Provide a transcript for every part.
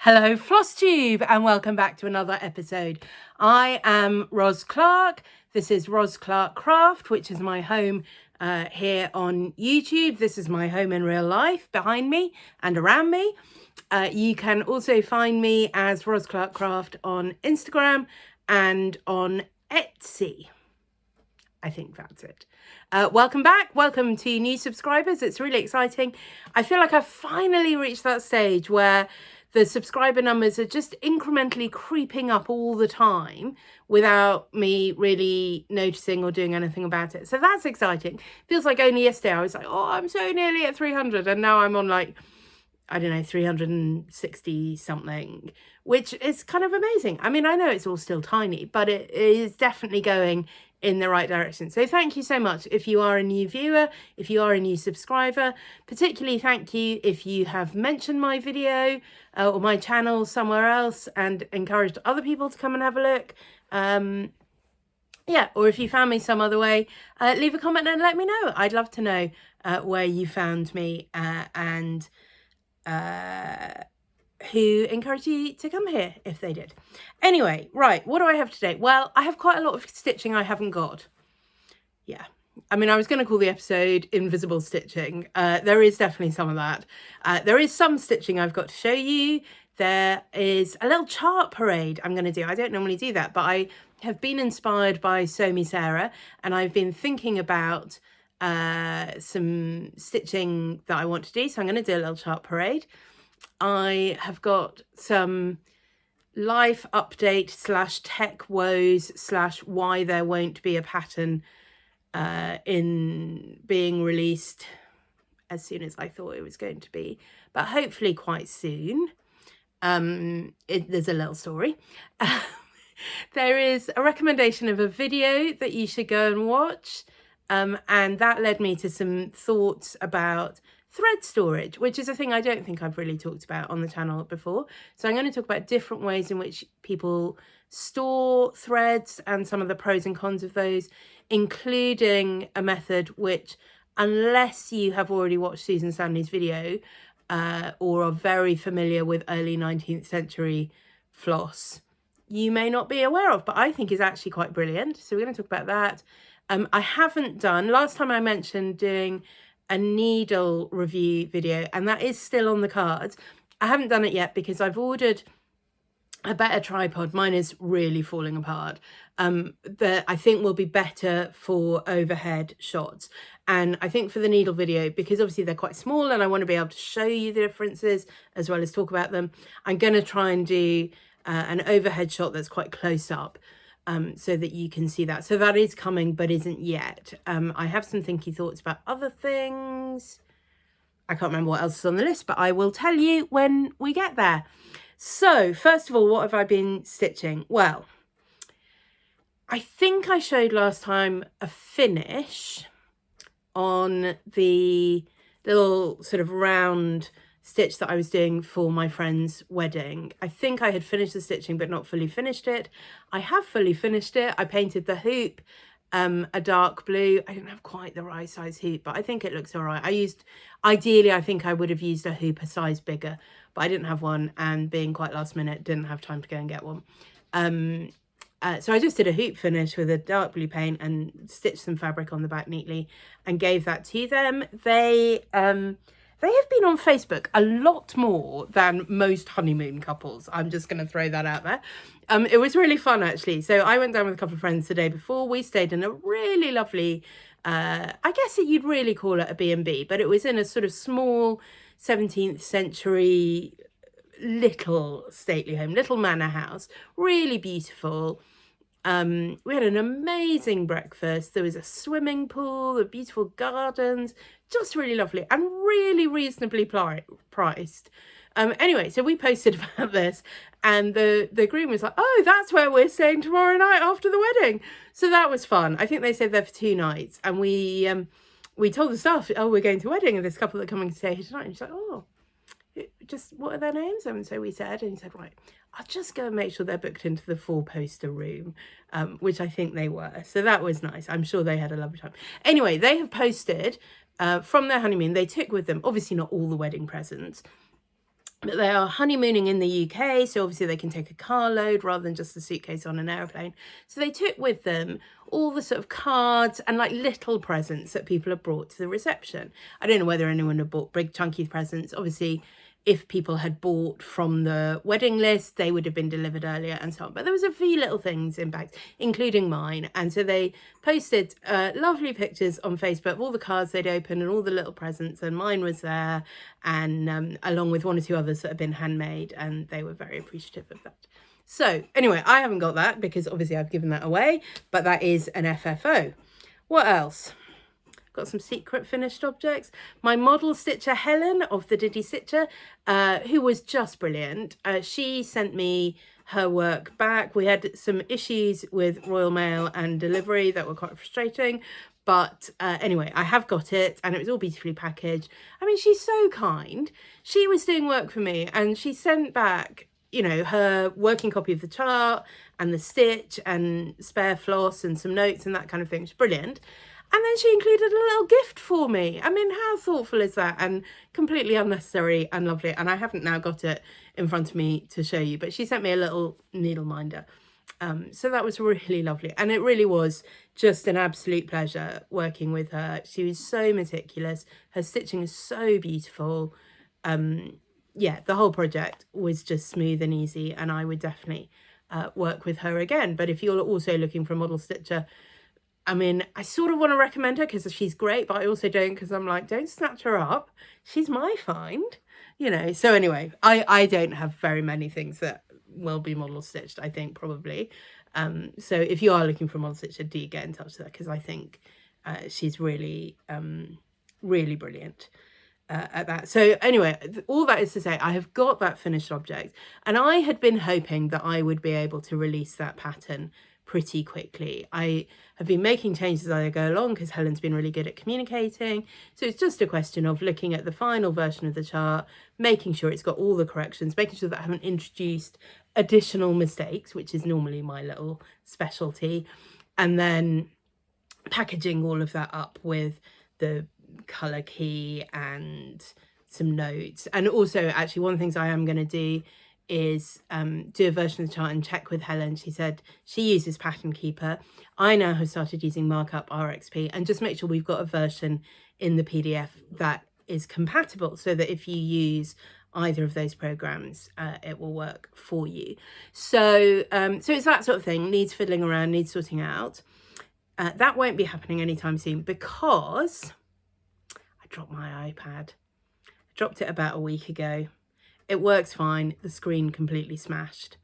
Hello Flosstube and welcome back to another episode. I am Ros Clark. This is Ros Clark Craft, which is my home here on YouTube. This is my home in real life behind me and around me. You can also find me as Ros Clark Craft on Instagram and on Etsy. I think that's it. Welcome back. Welcome to new subscribers. It's really exciting. I feel like I've finally reached that stage where the subscriber numbers are just incrementally creeping up all the time without me really noticing or doing anything about it. So that's exciting. Feels like only yesterday I was like, oh, I'm so nearly at 300. And now I'm on like, I don't know, 360 something, which is kind of amazing. I mean, I know it's all still tiny, but it is definitely going in the right direction. So thank you so much if you are a new viewer, if you are a new subscriber. Particularly thank you if you have mentioned my video or my channel somewhere else and encouraged other people to come and have a look. Yeah, or if you found me some other way, leave a comment and let me know. I'd love to know where you found me and who encouraged you to come here if they did. Anyway, right, what do I have today? Well, I have quite a lot of stitching I haven't got. Yeah, I mean, I was going to call the episode Invisible Stitching. There is definitely some of that. There is some stitching I've got to show you. There is a little chart parade I'm going to do. I don't normally do that, but I have been inspired by Sew Me Sarah, and I've been thinking about some stitching that I want to do. So I'm going to do a little chart parade. I have got some life update / tech woes / why there won't be a pattern in being released as soon as I thought it was going to be, but hopefully quite soon. There's a little story. There is a recommendation of a video that you should go and watch, and that led me to some thoughts about thread storage, which is a thing I don't think I've really talked about on the channel before. So I'm going to talk about different ways in which people store threads and some of the pros and cons of those, including a method which, unless you have already watched Susan Stanley's video or are very familiar with early 19th century floss, you may not be aware of, but I think is actually quite brilliant. So we're going to talk about that. I haven't done, last time I mentioned doing a needle review video, and that is still on the cards. I haven't done it yet because I've ordered a better tripod. Mine is really falling apart. That I think will be better for overhead shots. And I think for the needle video, because obviously they're quite small and I want to be able to show you the differences as well as talk about them, I'm going to try and do an overhead shot that's quite close up. So that you can see that. So that is coming, but isn't yet. I have some thinky thoughts about other things. I can't remember what else is on the list, but I will tell you when we get there. So first of all, what have I been stitching? Well, I think I showed last time a finish on the little sort of round stitch that I was doing for my friend's wedding. I think I had finished the stitching but not fully finished it. I have fully finished it. I painted the hoop a dark blue. I didn't have quite the right size hoop, but I think it looks all right. Ideally I think I would have used a hoop a size bigger, but I didn't have one, and being quite last minute, didn't have time to go and get one. So I just did a hoop finish with a dark blue paint and stitched some fabric on the back neatly and gave that to them. They have been on Facebook a lot more than most honeymoon couples. I'm just going to throw that out there. It was really fun, actually. So I went down with a couple of friends the day before. We stayed in a really lovely, I guess you'd really call it a B&B, but it was in a sort of small 17th century little stately home, little manor house, really beautiful. We had an amazing breakfast. There was a swimming pool, the beautiful gardens, just really lovely and really reasonably priced. Anyway, so we posted about this, and the groom was like, oh, that's where we're staying tomorrow night after the wedding. So that was fun. I think they stayed there for 2 nights, and we told the staff, oh, we're going to a wedding of this couple that are coming to stay here tonight. And she's like, oh, just what are their names? And so we said, and he said, right, I'll just go and make sure they're booked into the 4-poster room, which I think they were. So that was nice. I'm sure they had a lovely time. Anyway, they have posted from their honeymoon. They took with them, obviously not all the wedding presents, But they are honeymooning in the UK, so obviously they can take a carload rather than just a suitcase on an aeroplane. So they took with them all the sort of cards and like little presents that people have brought to the reception. I don't know whether anyone had bought big chunky presents. Obviously, if people had bought from the wedding list, they would have been delivered earlier and so on. But there was a few little things in bags, including mine. And so they posted lovely pictures on Facebook of all the cards they'd opened and all the little presents, and mine was there, and along with one or two others that had been handmade, and they were very appreciative of that. So anyway, I haven't got that because obviously I've given that away, but that is an FFO. What else? Got some secret finished objects. My model stitcher Helen of the Diddy Stitcher, who was just brilliant. She sent me her work back. We had some issues with Royal Mail and delivery that were quite frustrating. But anyway, I have got it, and it was all beautifully packaged. I mean, she's so kind. She was doing work for me, and she sent back, you know, her working copy of the chart and the stitch and spare floss and some notes and that kind of thing. It's brilliant. And then she included a little gift for me. I mean, how thoughtful is that? And completely unnecessary and lovely. And I haven't now got it in front of me to show you, but she sent me a little needle minder. So that was really lovely. And it really was just an absolute pleasure working with her. She was so meticulous. Her stitching is so beautiful. Yeah, the whole project was just smooth and easy. And I would definitely work with her again. But if you're also looking for a model stitcher, I mean, I sort of want to recommend her because she's great, but I also don't, because I'm like, don't snatch her up. She's my find, you know. So anyway, I don't have very many things that will be model stitched, I think, probably. So if you are looking for a model stitcher, do get in touch with her, because I think she's really, really brilliant at that. So anyway, all that is to say, I have got that finished object, and I had been hoping that I would be able to release that pattern pretty quickly. I have been making changes as I go along because Helen's been really good at communicating. So it's just a question of looking at the final version of the chart, making sure it's got all the corrections, making sure that I haven't introduced additional mistakes, which is normally my little specialty, and then packaging all of that up with the colour key and some notes. And also, actually, one of the things I am going to do is do a version of the chart and check with Helen. She said she uses Pattern Keeper. I now have started using Markup RXP, and just make sure we've got a version in the PDF that is compatible, so that if you use either of those programs, it will work for you. So so it's that sort of thing, needs fiddling around, needs sorting out. That won't be happening anytime soon because I dropped my iPad. I dropped it about a week ago. It works fine. The screen completely smashed.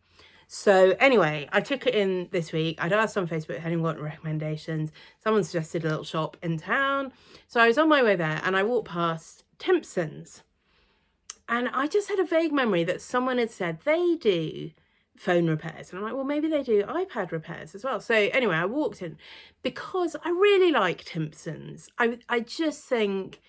So anyway, I took it in this week. I'd asked on Facebook if anyone got recommendations. Someone suggested a little shop in town. So I was on my way there and I walked past Timpson's. And I just had a vague memory that someone had said they do phone repairs. And I'm like, well, maybe they do iPad repairs as well. So anyway, I walked in because I really like Timpson's. I just think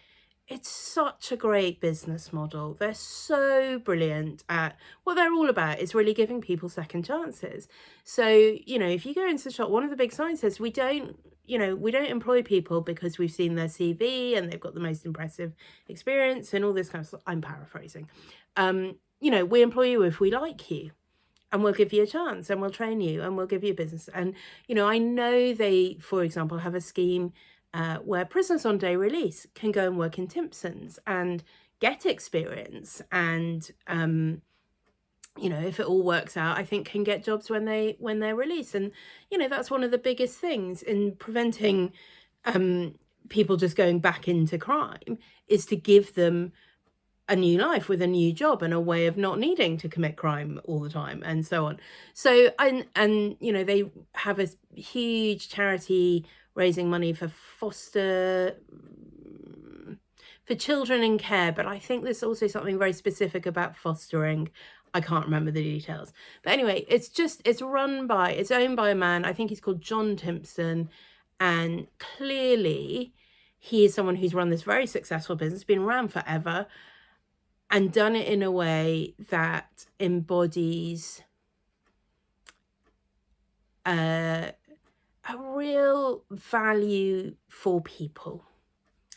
it's such a great business model. They're so brilliant at what they're all about, is really giving people second chances. So, you know, if you go into the shop, one of the big signs says we don't employ people because we've seen their CV and they've got the most impressive experience and all this kind of stuff. I'm paraphrasing. You know, we employ you if we like you, and we'll give you a chance, and we'll train you, and we'll give you a business. And, you know, I know they, for example, have a scheme where prisoners on day release can go and work in Timpson's and get experience, and you know, if it all works out, I think can get jobs when they're released. And you know, that's one of the biggest things in preventing people just going back into crime, is to give them a new life with a new job and a way of not needing to commit crime all the time, and so on. So and you know, they have a huge charity raising money for children in care, but I think there's also something very specific about fostering. I can't remember the details, but anyway, it's owned by a man. I think he's called John Timpson, and clearly he is someone who's run this very successful business, been around forever, and done it in a way that embodies a real value for people.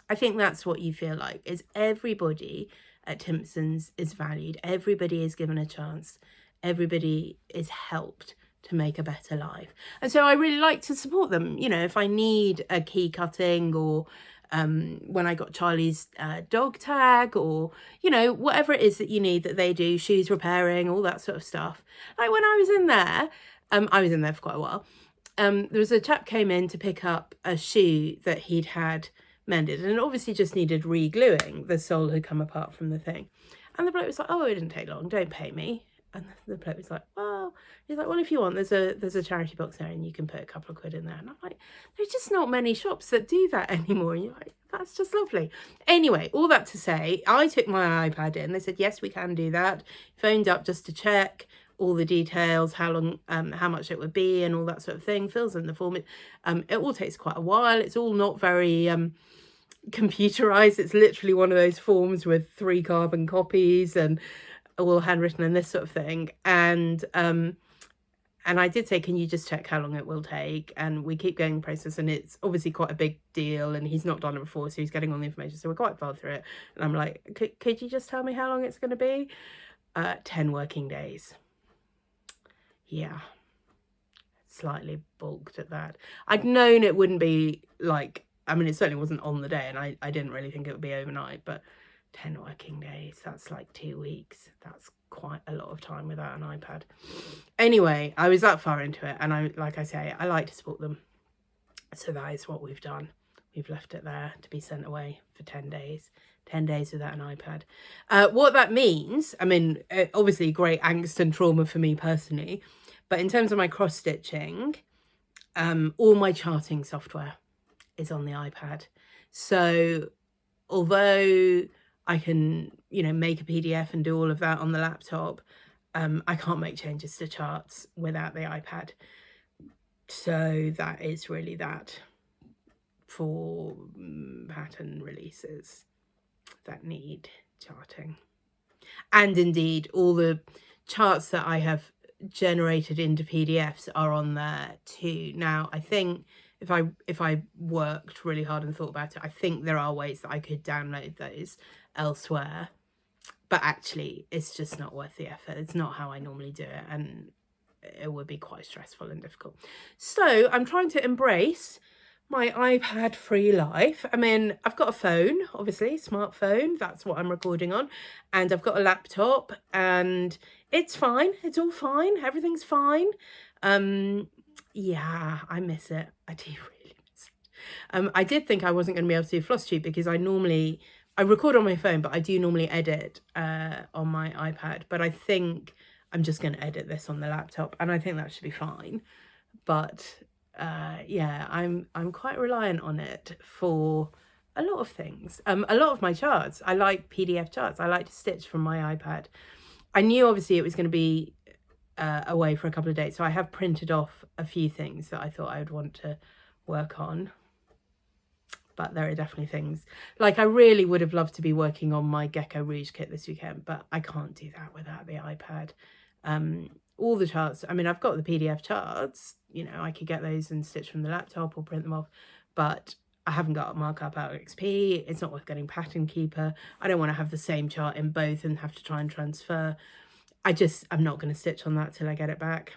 I think that's what you feel like, is everybody at Timpson's is valued. Everybody is given a chance. Everybody is helped to make a better life. And so I really like to support them. You know, if I need a key cutting, or when I got Charlie's dog tag, or, you know, whatever it is that you need that they do, shoes repairing, all that sort of stuff. Like when I was in there, I was in there for quite a while. There was a chap came in to pick up a shoe that he'd had mended, and it obviously just needed re-gluing. The sole had come apart from the thing. And the bloke was like, oh, it didn't take long, don't pay me. And the bloke was like, well, he's like, well, if you want, there's a charity box there and you can put a couple of quid in there. And I'm like, there's just not many shops that do that anymore. And you're like, that's just lovely. Anyway, all that to say, I took my iPad in. They said, yes, we can do that. Phoned up just to check all the details, how long, how much it would be and all that sort of thing. Fills in the form. It all takes quite a while. It's all not very computerized. It's literally one of those forms with 3 carbon copies and all handwritten and this sort of thing. And I did say, can you just check how long it will take? And we keep going the process, and it's obviously quite a big deal, and he's not done it before, so he's getting all the information, so we're quite far through it. And I'm like, could you just tell me how long it's going to be? 10 working days. Yeah, slightly balked at that. I'd known it wouldn't be like, I mean, it certainly wasn't on the day, and I didn't really think it would be overnight, but 10 working days, that's like 2 weeks. That's quite a lot of time without an iPad. Anyway, I was that far into it, and like I say, I like to support them. So that is what we've done. We've left it there to be sent away for 10 days. 10 days without an iPad. What that means, I mean, obviously great angst and trauma for me personally, but in terms of my cross-stitching, all my charting software is on the iPad. So although I can, you know, make a PDF and do all of that on the laptop, I can't make changes to charts without the iPad. So that is really that for pattern releases that need charting. And indeed, all the charts that I have generated into PDFs are on there too. Now, I think if I worked really hard and thought about it, I think there are ways that I could download those elsewhere, but actually it's just not worth the effort. It's not how I normally do it, and it would be quite stressful and difficult. So I'm trying to embrace my iPad free life. I mean, I've got a phone, obviously, smartphone, that's what I'm recording on, and I've got a laptop, and it's fine. It's all fine. Everything's fine. Yeah, I miss it. I do really miss it. I did think I wasn't going to be able to do Flosstube because I record on my phone, but I do normally edit on my iPad. But I think I'm just going to edit this on the laptop, and I think that should be fine. But yeah, I'm quite reliant on it for a lot of things. A lot of my charts, I like PDF charts. I like to stitch from my iPad. I knew obviously it was going to be away for a couple of days, so I have printed off a few things that I thought I would want to work on. But there are definitely things, like I really would have loved to be working on my Gecko Rouge kit this weekend, but I can't do that without the iPad. All the charts, I mean, I've got the PDF charts, you know, I could get those and stitch from the laptop or print them off, but I haven't got Markup out XP. It's not worth getting Pattern Keeper. I don't want to have the same chart in both and have to try and transfer. I'm not going to stitch on that till I get it back.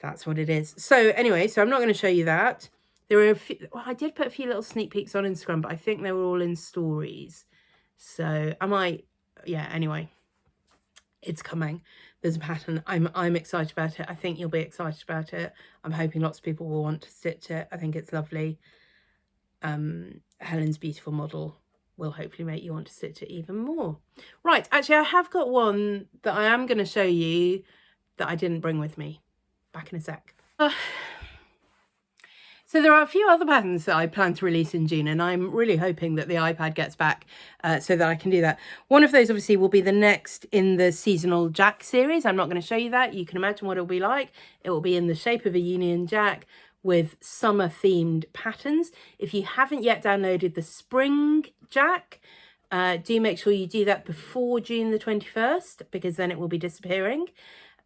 That's what it is. So anyway, so I'm not going to show you that. There were a few, well, I did put a few little sneak peeks on Instagram, but I think they were all in stories. So I might, yeah, anyway, it's coming. There's a pattern. I'm excited about it. I think you'll be excited about it. I'm hoping lots of people will want to stitch it. I think it's lovely. Helen's beautiful model will hopefully make you want to stitch it even more. Right, actually I have got one that I am going to show you that I didn't bring with me. Back in a sec. So there are a few other patterns that I plan to release in June, and I'm really hoping that the iPad gets back so that I can do that. One of those obviously will be the next in the seasonal Jack series. I'm not going to show you that. You can imagine what it'll be like. It will be in the shape of a Union Jack with summer themed patterns. If you haven't yet downloaded the spring Jack, do make sure you do that before June the 21st, because then it will be disappearing.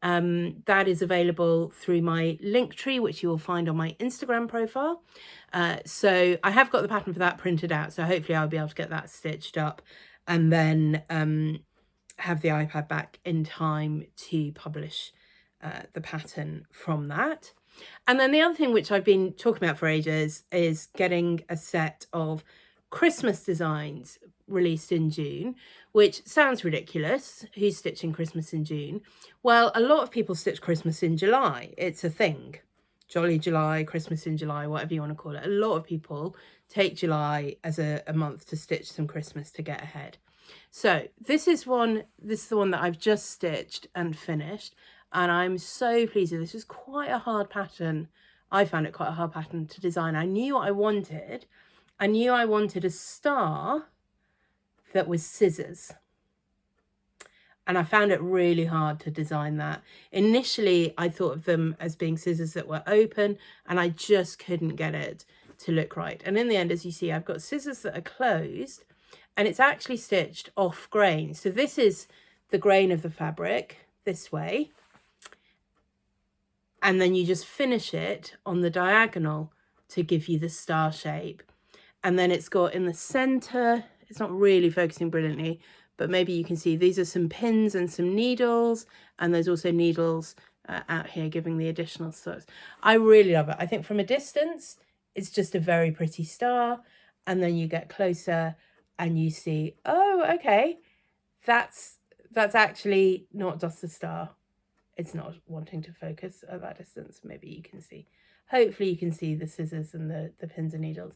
That is available through my link tree, which you will find on my Instagram profile. So I have got the pattern for that printed out, so hopefully I'll be able to get that stitched up and then have the iPad back in time to publish the pattern from that. And then the other thing which I've been talking about for ages is getting a set of Christmas designs released in June, which sounds ridiculous. Who's stitching Christmas in June? Well, a lot of people stitch Christmas in July. It's a thing. Jolly July, Christmas in July, whatever you want to call it. A lot of people take July as a month to stitch some Christmas to get ahead. So this is the one that I've just stitched and finished, and I'm so pleased with this. This was quite a hard pattern. I found it quite a hard pattern to design. I knew what I wanted. I knew I wanted a star that was scissors. And I found it really hard to design that. Initially, I thought of them as being scissors that were open, and I just couldn't get it to look right. And in the end, as you see, I've got scissors that are closed, and it's actually stitched off grain. So this is the grain of the fabric this way. And then you just finish it on the diagonal to give you the star shape. And then it's got in the center, it's not really focusing brilliantly, but maybe you can see these are some pins and some needles, and there's also needles out here giving the additional stars. I really love it. I think from a distance, it's just a very pretty star, and then you get closer and you see, oh, okay, that's actually not just a star. It's not wanting to focus at that distance. Maybe you can see. Hopefully you can see the scissors and the pins and needles.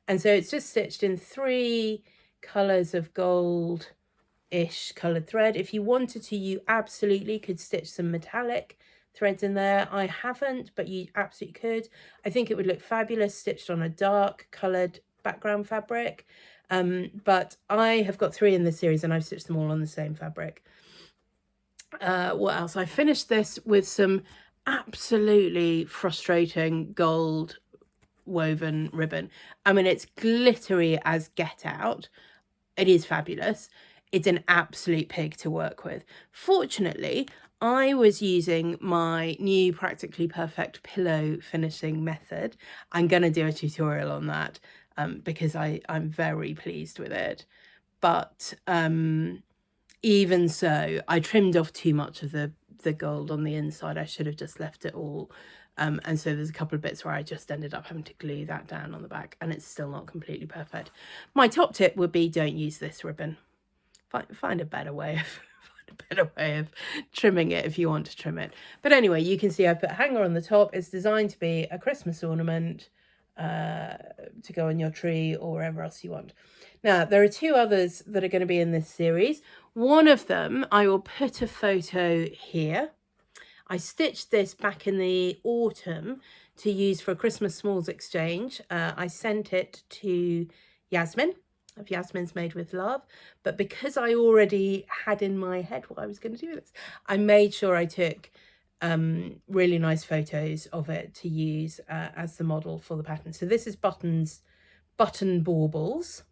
And so it's just stitched in 3 colours of gold-ish coloured thread. If you wanted to, you absolutely could stitch some metallic threads in there. I haven't, but you absolutely could. I think it would look fabulous stitched on a dark coloured background fabric. But I have got 3 in this series, and I've stitched them all on the same fabric. What else? I finished this with some absolutely frustrating gold woven ribbon. I mean, it's glittery as get out. It is fabulous. It's an absolute pig to work with. Fortunately, I was using my new Practically Perfect pillow finishing method. I'm going to do a tutorial on that because I'm very pleased with it. But even so, I trimmed off too much of the gold on the inside. I should have just left it all. And so there's a couple of bits where I just ended up having to glue that down on the back, and it's still not completely perfect. My top tip would be don't use this ribbon. Find a better way of trimming it if you want to trim it. But anyway, you can see I put a hanger on the top. It's designed to be a Christmas ornament to go on your tree or wherever else you want. Now, there are 2 others that are going to be in this series. One of them, I will put a photo here. I stitched this back in the autumn to use for a Christmas Smalls exchange. I sent it to Yasmin of Yasmin's Made with Love, but because I already had in my head what I was going to do with this, I made sure I took really nice photos of it to use as the model for the pattern. So this is Button Baubles.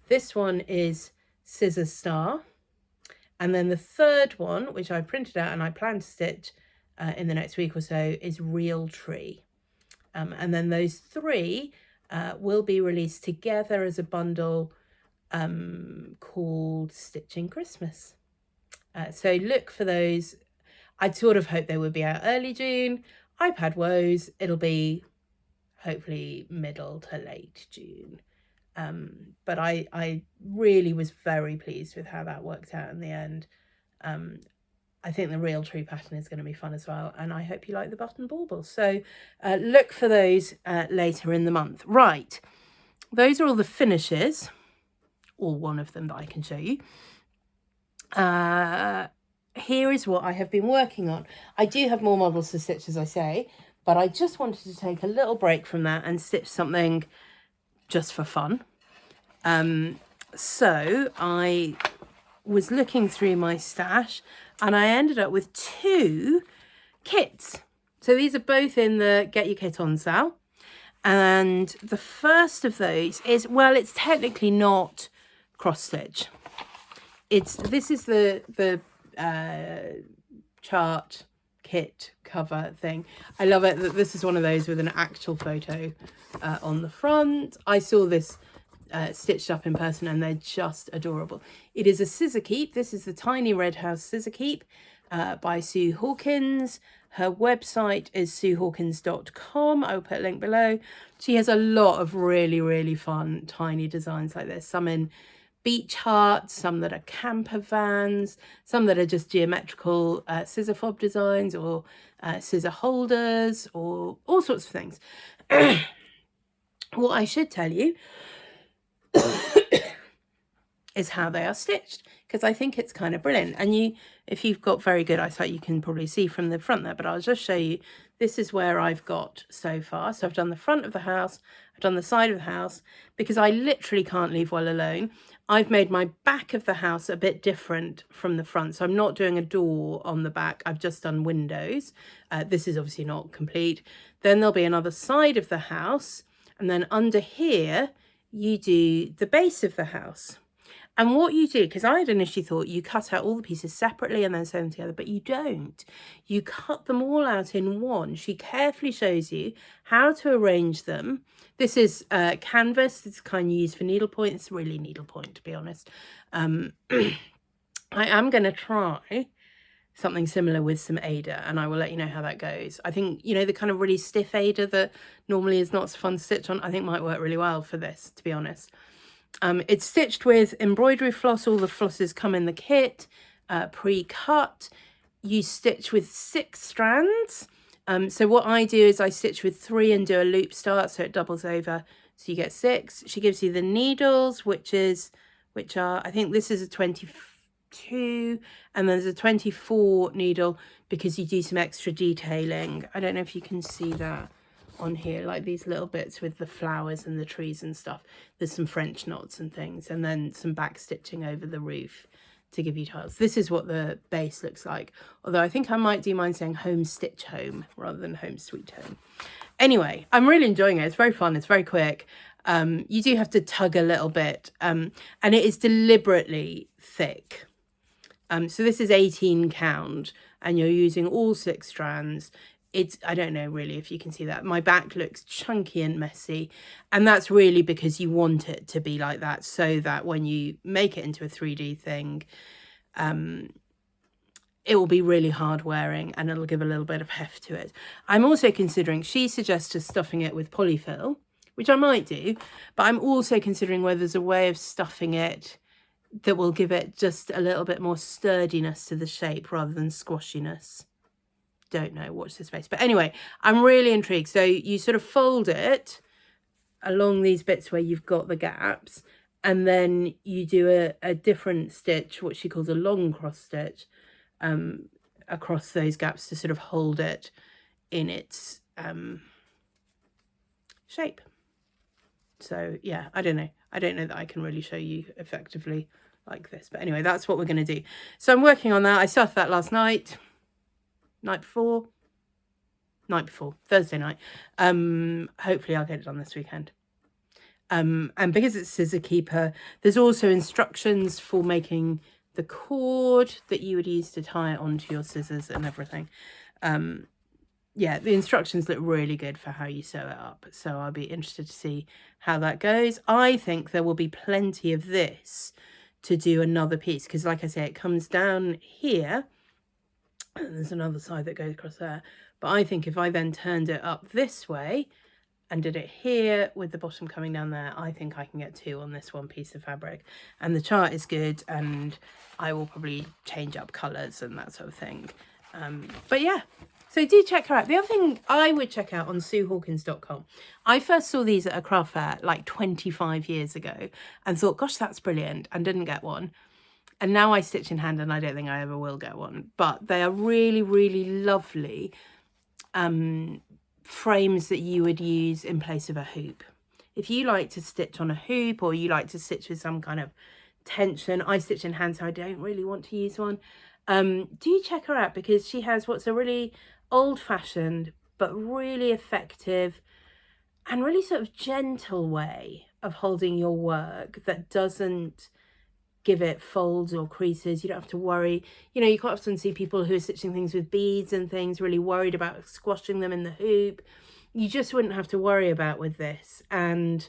This one is Scissor Star. And then the third one, which I printed out and I plan to stitch in the next week or so, is Real Tree. And then those 3 will be released together as a bundle called Stitching Christmas. So look for those. I'd sort of hoped they would be out early June. iPad woes, it'll be hopefully middle to late June. But I really was very pleased with how that worked out in the end. I think the Real Tree pattern is going to be fun as well, and I hope you like the Button Baubles. So look for those later in the month. Right, those are all the finishes, or one of them that I can show you. Here is what I have been working on. I do have more models to stitch, as I say, but I just wanted to take a little break from that and stitch something just for fun. So I was looking through my stash and I ended up with 2 kits. So these are both in the Get Your Kit On sale. And the first of those is, well, it's technically not cross stitch. This is the chart kit cover thing. I love it that this is one of those with an actual photo on the front. I saw this stitched up in person and they're just adorable. It is a scissor keep. This is the Tiny Red House scissor keep by Sue Hawkins. Her website is suehawkins.com. I will put a link below. She has a lot of really, really fun tiny designs like this. Some in beach huts, some that are camper vans, some that are just geometrical scissor fob designs or scissor holders or all sorts of things. What I should tell you is how they are stitched, because I think it's kind of brilliant. And if you've got very good eyesight, you can probably see from the front there, but I'll just show you. This is where I've got so far. So I've done the front of the house, I've done the side of the house, because I literally can't leave well alone. I've made my back of the house a bit different from the front. So I'm not doing a door on the back. I've just done windows. This is obviously not complete. Then there'll be another side of the house. And then under here, you do the base of the house. And what you do, because I had initially thought you cut out all the pieces separately and then sew them together, but you don't. You cut them all out in one. She carefully shows you how to arrange them. This is canvas. It's kind of used for needlepoint. It's really needlepoint, to be honest. I am going to try something similar with some Aida, and I will let you know how that goes. I think, you know, the kind of really stiff Aida that normally is not so fun to stitch on, I think might work really well for this, to be honest. It's stitched with embroidery floss. All the flosses come in the kit, pre-cut. You stitch with 6 strands. So what I do is I stitch with 3 and do a loop start, so it doubles over, so you get 6. She gives you the needles, which are, I think this is a 22, and there's a 24 needle because you do some extra detailing. I don't know if you can see that on here, like these little bits with the flowers and the trees and stuff. There's some French knots and things, and then some back stitching over the roof to give you tiles. This is what the base looks like, although I think I might do mine saying home stitch home rather than home sweet home. Anyway, I'm really enjoying it. It's very fun. It's very quick. You do have to tug a little bit, and it is deliberately thick. So this is 18 count and you're using all 6 strands. I don't know really if you can see that. My back looks chunky and messy, and that's really because you want it to be like that, so that when you make it into a 3D thing, it will be really hard wearing and it'll give a little bit of heft to it. I'm also considering, she suggested stuffing it with polyfill, which I might do, but I'm also considering whether there's a way of stuffing it that will give it just a little bit more sturdiness to the shape rather than squashiness. Don't know, watch this space. But anyway, I'm really intrigued. So you sort of fold it along these bits where you've got the gaps, and then you do a different stitch, what she calls a long cross stitch, across those gaps to sort of hold it in its shape. So yeah, I don't know that I can really show you effectively like this, but anyway, that's what we're going to do. So I'm working on that. I started that last night before, Thursday night. Hopefully I'll get it done this weekend. And because it's scissor keeper, there's also instructions for making the cord that you would use to tie it onto your scissors and everything. Yeah, the instructions look really good for how you sew it up, so I'll be interested to see how that goes. I think there will be plenty of this to do another piece, because like I say, it comes down here and there's another side that goes across there, but I think if I then turned it up this way and did it here with the bottom coming down there, I think I can get 2 on this one piece of fabric. And the chart is good, and I will probably change up colours and that sort of thing. But yeah, so do check her out. The other thing I would check out on suehawkins.com, I first saw these at a craft fair like 25 years ago and thought, gosh, that's brilliant, and didn't get one. And now I stitch in hand and I don't think I ever will get one. But they are really, really lovely frames that you would use in place of a hoop. If you like to stitch on a hoop, or you like to stitch with some kind of tension, I stitch in hand, so I don't really want to use one. Do check her out, because she has what's a really old-fashioned but really effective and really sort of gentle way of holding your work that doesn't give it folds or creases. You don't have to worry. You know, you quite often see people who are stitching things with beads and things, really worried about squashing them in the hoop. You just wouldn't have to worry about with this. And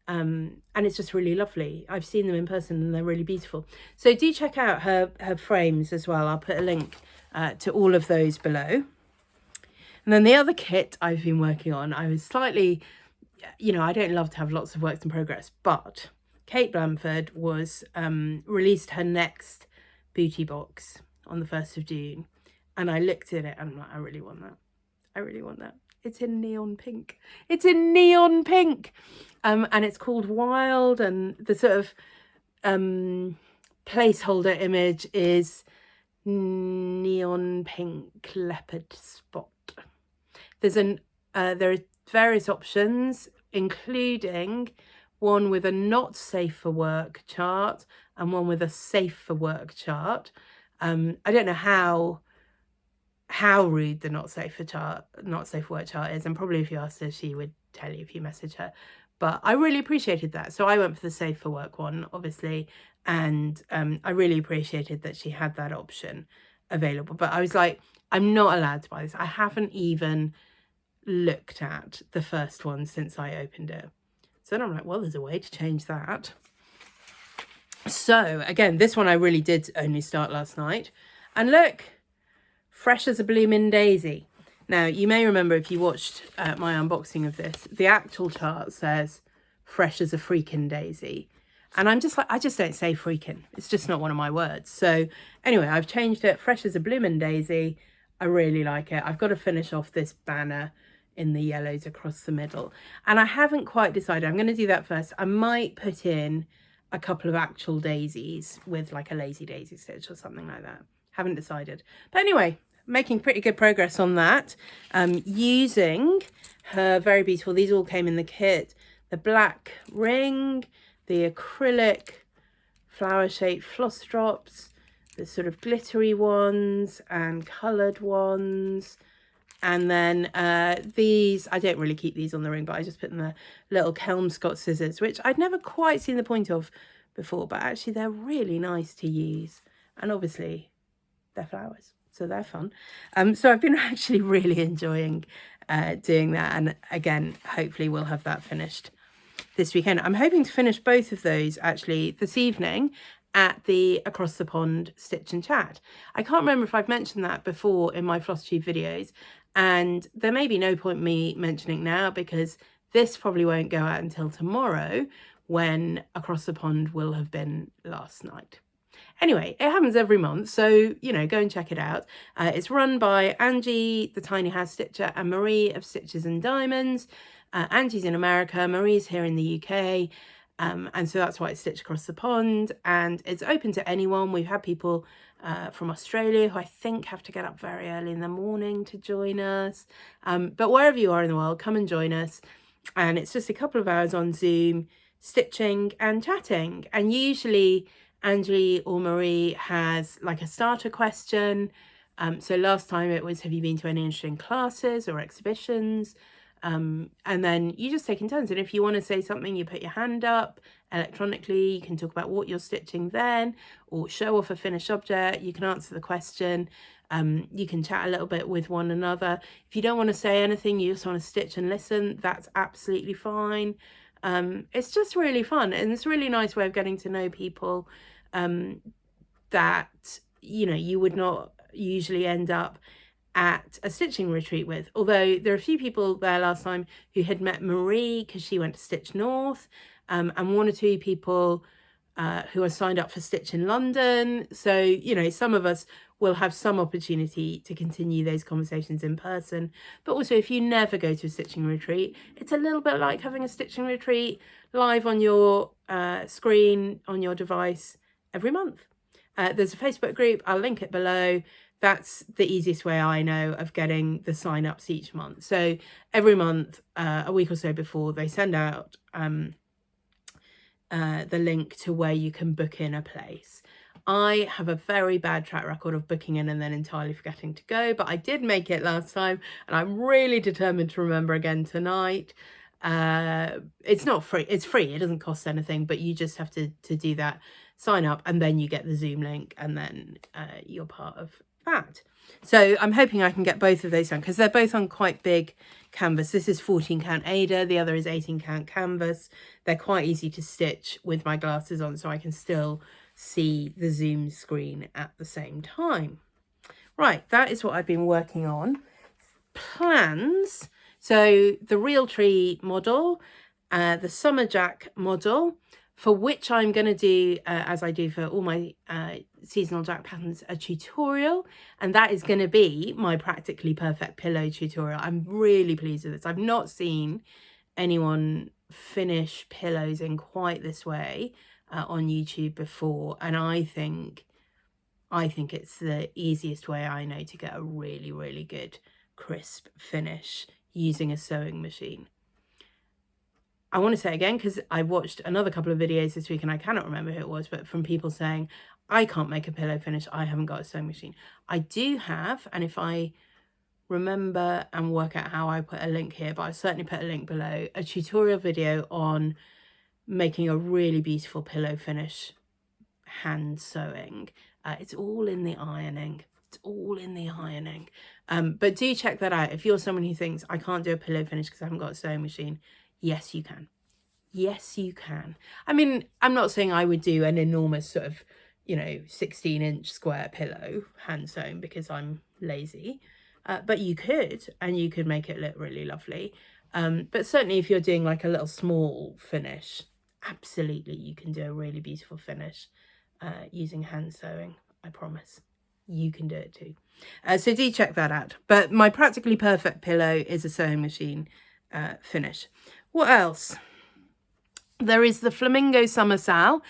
it's just really lovely. I've seen them in person and they're really beautiful. So do check out her frames as well. I'll put a link to all of those below. And then the other kit I've been working on, I was slightly, you know, I don't love to have lots of works in progress, but Kate Blanford was released her next booty box on the 1st of June. And I looked at it and I'm like, I really want that. I really want that. It's in neon pink. It's in neon pink. And it's called Wild, and the sort of placeholder image is neon pink leopard spot. There are various options, including one with a not safe for work chart and one with a safe for work chart. I don't know how rude the not safe for work chart is, and probably if you asked her, she would tell you if you message her. But I really appreciated that. So I went for the safe for work one, obviously, and I really appreciated that she had that option available. But I was like, I'm not allowed to buy this. I haven't even looked at the first one since I opened it. So then I'm like, well, there's a way to change that. So again, this one I really did only start last night. And look, fresh as a bloomin' daisy. Now, you may remember if you watched my unboxing of this, the actual chart says fresh as a freaking daisy. And I'm just like, I just don't say freaking. It's just not one of my words. So anyway, I've changed it. Fresh as a bloomin' daisy. I really like it. I've got to finish off this banner in the yellows across the middle. And I haven't quite decided. I'm going to do that first. I might put in a couple of actual daisies with like a lazy daisy stitch or something like that. Haven't decided. But anyway, making pretty good progress on that. Using her very beautiful, these all came in the kit, the black ring, the acrylic flower shaped floss drops, the sort of glittery ones and coloured ones. And then these, I don't really keep these on the ring, but I just put in the little Kelmscott scissors, which I'd never quite seen the point of before, but actually they're really nice to use. And obviously they're flowers, so they're fun. So I've been actually really enjoying doing that. And again, hopefully we'll have that finished this weekend. I'm hoping to finish both of those actually this evening at the Across the Pond Stitch and Chat. I can't remember if I've mentioned that before in my Flosstube videos, and there may be no point me mentioning now because this probably won't go out until tomorrow when Across the Pond will have been last night. Anyway, it happens every month, so, you know, go and check it out. It's run by Angie, the Tiny House Stitcher, and Marie of Stitches and Diamonds. Angie's in America, Marie's here in the UK, and so that's why it's Stitch Across the Pond, and it's open to anyone. We've had people from Australia who I think have to get up very early in the morning to join us. But wherever you are in the world, come and join us. And it's just a couple of hours on Zoom, stitching and chatting. And usually Angie or Marie has like a starter question. So last time it was, have you been to any interesting classes or exhibitions? And then you just take in turns. And if you want to say something, you put your hand up electronically. You can talk about what you're stitching then, or show off a finished object. You can answer the question. You can chat a little bit with one another. If you don't want to say anything, you just want to stitch and listen, that's absolutely fine. It's just really fun, and it's a really nice way of getting to know people that, you know, you would not usually end up at a stitching retreat with. Although there are a few people there last time who had met Marie because she went to Stitch North, and one or two people who are signed up for Stitch in London. So, you know, some of us will have some opportunity to continue those conversations in person. But also, if you never go to a stitching retreat, it's a little bit like having a stitching retreat live on your screen, on your device every month. There's a Facebook group, I'll link it below. That's the easiest way I know of getting the sign-ups each month. So every month, a week or so before, they send out the link to where you can book in a place. I have a very bad track record of booking in and then entirely forgetting to go, but I did make it last time, and I'm really determined to remember again tonight. It's not free, it's free, it doesn't cost anything, but you just have to do that sign up, and then you get the Zoom link, and then you're part of that. So I'm hoping I can get both of those done, because they're both on quite big canvas. This is 14 count Ada, the other is 18 count canvas. They're quite easy to stitch with my glasses on, so I can still see the Zoom screen at the same time. Right, that is what I've been working on. Plans. So the real tree model, the summer jack model, for which I'm going to do, as I do for all my seasonal jack patterns, a tutorial, and that is going to be my practically perfect pillow tutorial. I'm really pleased with this. I've not seen anyone finish pillows in quite this way on YouTube before, and I think it's the easiest way I know to get a really, really good crisp finish using a sewing machine. I want to say again, because I watched another couple of videos this week and I cannot remember who it was, but from people saying, I can't make a pillow finish, I haven't got a sewing machine. I do have, and if I remember and work out how, I put a link here, but I'll certainly put a link below, a tutorial video on making a really beautiful pillow finish hand sewing. It's all in the ironing. It's all in the ironing. But do check that out. If you're someone who thinks, I can't do a pillow finish because I haven't got a sewing machine, yes, you can. Yes, you can. I mean, I'm not saying I would do an enormous sort of, 16-inch square pillow hand sewn because I'm lazy. But you could, and you could make it look really lovely. But certainly if you're doing like a little small finish, absolutely you can do a really beautiful finish using hand sewing. I promise. You can do it too. So do check that out. But my practically perfect pillow is a sewing machine finish. What else? There is the Flamingo Summer Sal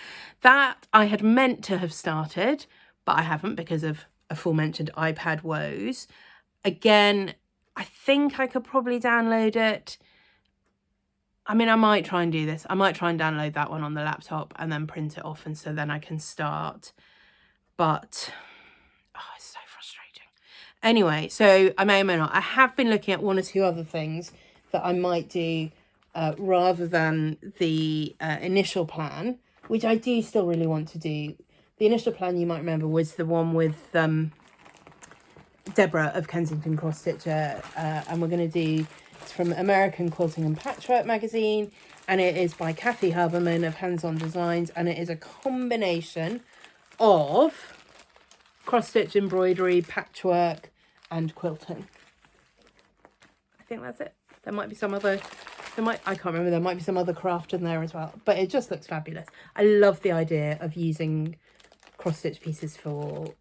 that I had meant to have started, but I haven't because of aforementioned iPad woes. Again, I think I could probably download it. I mean, I might try and do this. I might try and download that one on the laptop and then print it off, and so then I can start. But it's so frustrating. Anyway, so I may or may not. I have been looking at one or two other things that I might do rather than the initial plan, which I do still really want to do. The initial plan, you might remember, was the one with Deborah of Kensington Cross Stitcher, and we're going to do, it's from American Quilting and Patchwork magazine, and it is by Kathy Haberman of Hands On Designs, and it is a combination of cross stitch, embroidery, patchwork, and quilting. I think that's it. There might be some other, I can't remember, there might be some other craft in there as well, but it just looks fabulous. I love the idea of using cross stitch pieces for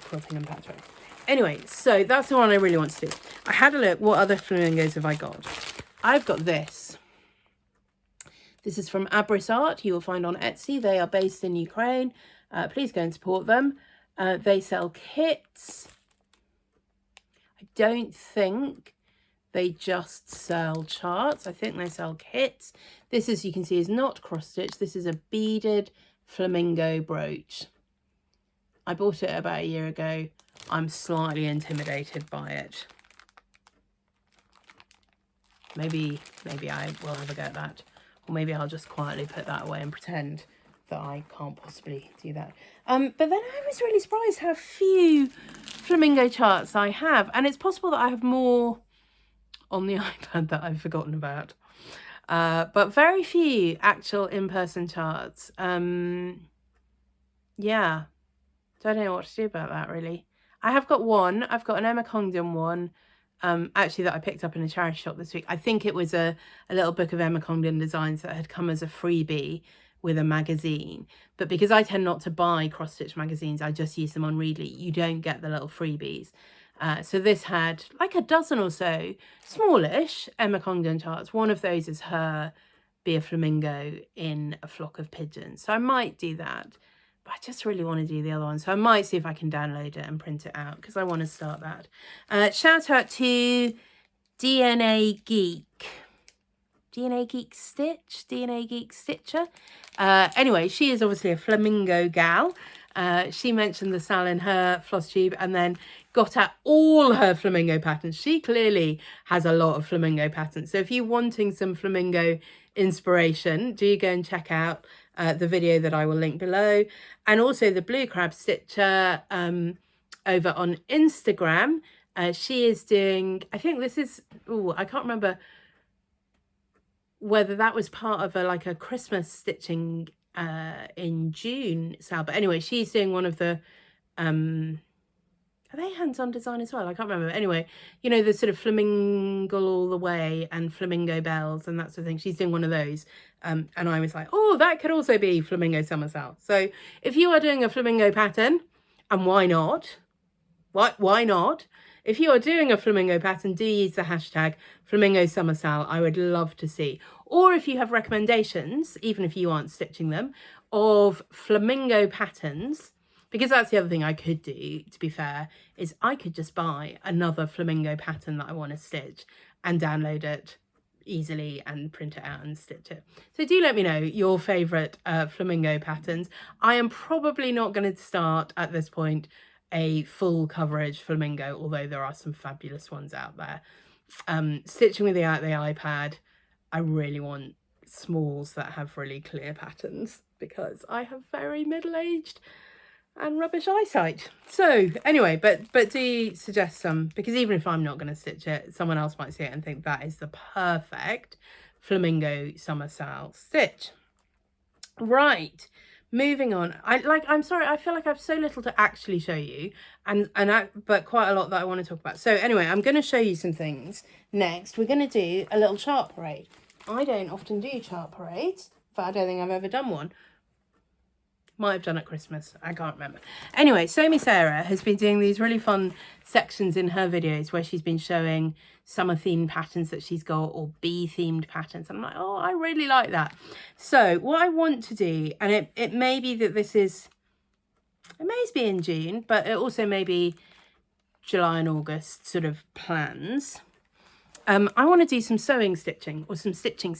quilting and patchwork. Anyway, so that's the one I really want to do. I had a look, what other flamingos have I got? I've got this. This is from Abris Art, you will find on Etsy. They are based in Ukraine. Please go and support them. They sell kits. I don't think they just sell charts. I think they sell kits. This, as you can see, is not cross stitch. This is a beaded flamingo brooch. I bought it about a year ago. I'm slightly intimidated by it. Maybe I will have a go at that. Or maybe I'll just quietly put that away and pretend that I can't possibly do that. But then I was really surprised how few flamingo charts I have. And it's possible that I have more on the iPad that I've forgotten about. But very few actual in-person charts. Yeah. Don't know what to do about that, really. I have got one. I've got an Emma Congdon one, actually, that I picked up in a charity shop this week. I think it was a little book of Emma Congdon designs that had come as a freebie with a magazine. But because I tend not to buy cross-stitch magazines, I just use them on Readly. You don't get the little freebies. So this had like a dozen or so smallish Emma Congdon charts. One of those is her be a flamingo in a flock of pigeons. So I might do that. But I just really want to do the other one. So I might see if I can download it and print it out because I want to start that. Shout out to DNA Geek. DNA Geek Stitch? DNA Geek Stitcher? Anyway, she is obviously a flamingo gal. She mentioned the Sal in her Flosstube and then got at all her flamingo patterns. She clearly has a lot of flamingo patterns. So if you're wanting some flamingo inspiration, do go and check out the video that I will link below, and also the Blue Crab Stitcher over on Instagram. She is doing, I think this is, I can't remember whether that was part of like a Christmas stitching in June sale, but anyway, she's doing one of the are they hands-on design as well? I can't remember. Anyway, you know, the sort of flamingo all the way and flamingo bells and that sort of thing. She's doing one of those. And I was like, oh, that could also be flamingo somersault. So if you are doing a flamingo pattern, and why not? Why not? If you are doing a flamingo pattern, do use the hashtag flamingo somersault. I would love to see. Or if you have recommendations, even if you aren't stitching them, of flamingo patterns, because that's the other thing I could do, to be fair, is I could just buy another flamingo pattern that I want to stitch and download it easily and print it out and stitch it. So do let me know your favourite flamingo patterns. I am probably not going to start at this point a full coverage flamingo, although there are some fabulous ones out there. Stitching with the iPad, I really want smalls that have really clear patterns because I have very middle-aged and rubbish eyesight. So anyway, but do suggest some, because even if I'm not going to stitch it, someone else might see it and think that is the perfect flamingo somersault stitch. Right, moving on. I'm sorry, I feel like I have so little to actually show you, but quite a lot that I want to talk about. So anyway, I'm going to show you some things next. We're going to do a little chart parade. I don't often do chart parades, but I don't think I've ever done one. Might have done at Christmas, I can't remember. Anyway, Somi Sarah has been doing these really fun sections in her videos where she's been showing summer themed patterns that she's got, or bee themed patterns. I'm like, oh, I really like that. So what I want to do, and it may be that this is, it may be in June, but it also may be July and August sort of plans. I want to do some sewing stitching, or some stitching.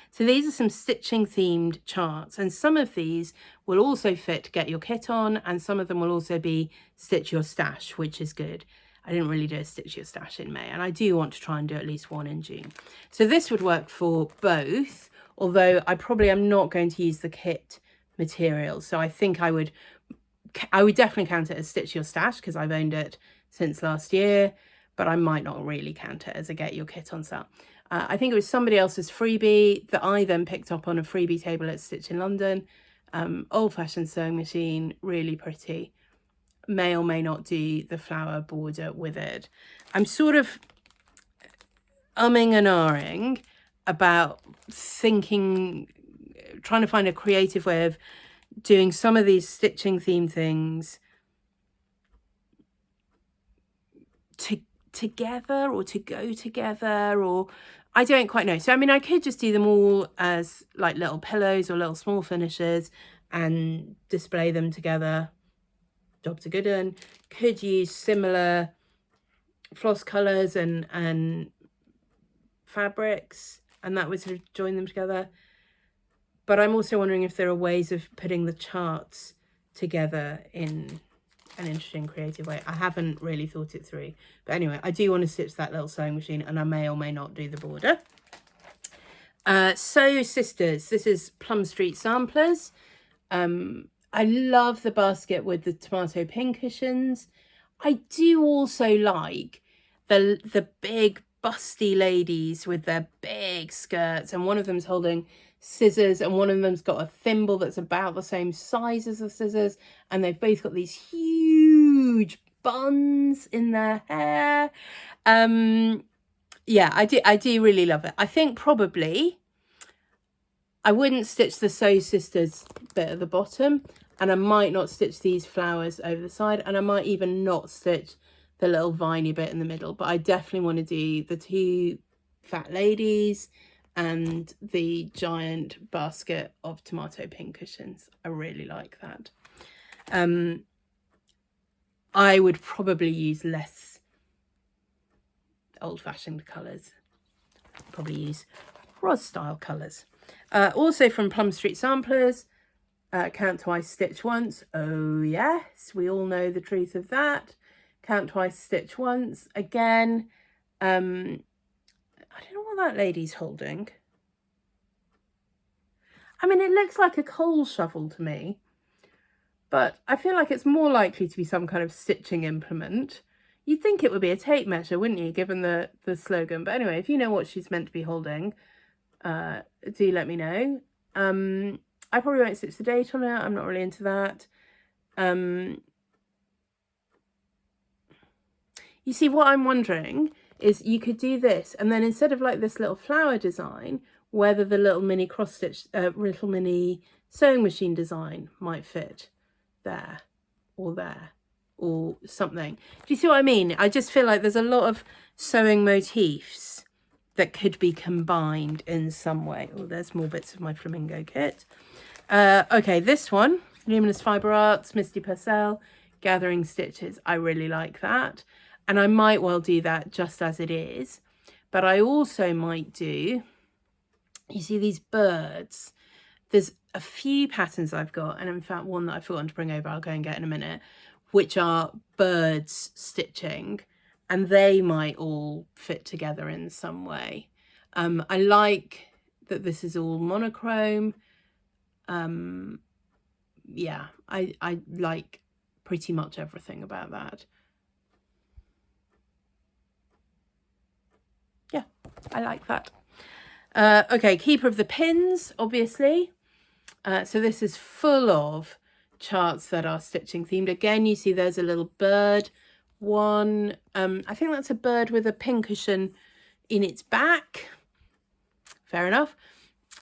So these are some stitching themed charts, and some of these will also fit Get Your Kit On, and some of them will also be Stitch Your Stash, which is good. I didn't really do a Stitch Your Stash in May, and I do want to try and do at least one in June. So this would work for both, although I probably am not going to use the kit material. So I think I would definitely count it as Stitch Your Stash because I've owned it since last year. But I might not really count it as a Get Your Kit On sale. I think it was somebody else's freebie that I then picked up on a freebie table at Stitch in London. Old-fashioned sewing machine, really pretty. May or may not do the flower border with it. I'm sort of umming and ahhing about trying to find a creative way of doing some of these stitching theme things together, or to go together, or I don't quite know. So I mean, I could just do them all as like little pillows or little small finishes and display them together. Job's a good one. Could use similar floss colours and fabrics, and that would sort of join them together. But I'm also wondering if there are ways of putting the charts together in an interesting creative way. I haven't really thought it through, but anyway, I do want to stitch that little sewing machine, and I may or may not do the border. Sew Sisters, this is Plum Street Samplers. I love the basket with the tomato pin cushions. I do also like the big busty ladies with their big skirts, and one of them's holding scissors and one of them's got a thimble that's about the same size as the scissors, and they've both got these huge buns in their hair. Yeah, I do really love it. I think probably I wouldn't stitch the Sew Sisters bit at the bottom, and I might not stitch these flowers over the side, and I might even not stitch the little viney bit in the middle, but I definitely want to do the two fat ladies and the giant basket of tomato pin cushions. I really like that. I would probably use less old-fashioned colours. Probably use Roz style colours. Also from Plum Street Samplers, count twice, stitch once. Oh yes, we all know the truth of that. Count twice, stitch once. Again, I don't know what that lady's holding. I mean, it looks like a coal shovel to me, but I feel like it's more likely to be some kind of stitching implement. You'd think it would be a tape measure, wouldn't you, given the slogan? But anyway, if you know what she's meant to be holding, do let me know. I probably won't stitch the date on it. I'm not really into that. You see, what I'm wondering is you could do this, and then instead of like this little flower design, whether the little mini cross stitch, little mini sewing machine design might fit there or something. Do you see what I mean? I just feel like there's a lot of sewing motifs that could be combined in some way. Oh, there's more bits of my flamingo kit. Okay, this one, Luminous Fibre Arts, Misty Purcell, Gathering Stitches. I really like that. And I might well do that just as it is. But I also might do, you see these birds? There's a few patterns I've got, and in fact one that I've forgotten to bring over, I'll go and get in a minute, which are birds stitching, and they might all fit together in some way. I like that this is all monochrome. Yeah, I like pretty much everything about that. Yeah, I like that. Okay, Keeper of the Pins, obviously. So this is full of charts that are stitching themed. Again, you see there's a little bird one. I think that's a bird with a pincushion in its back. Fair enough.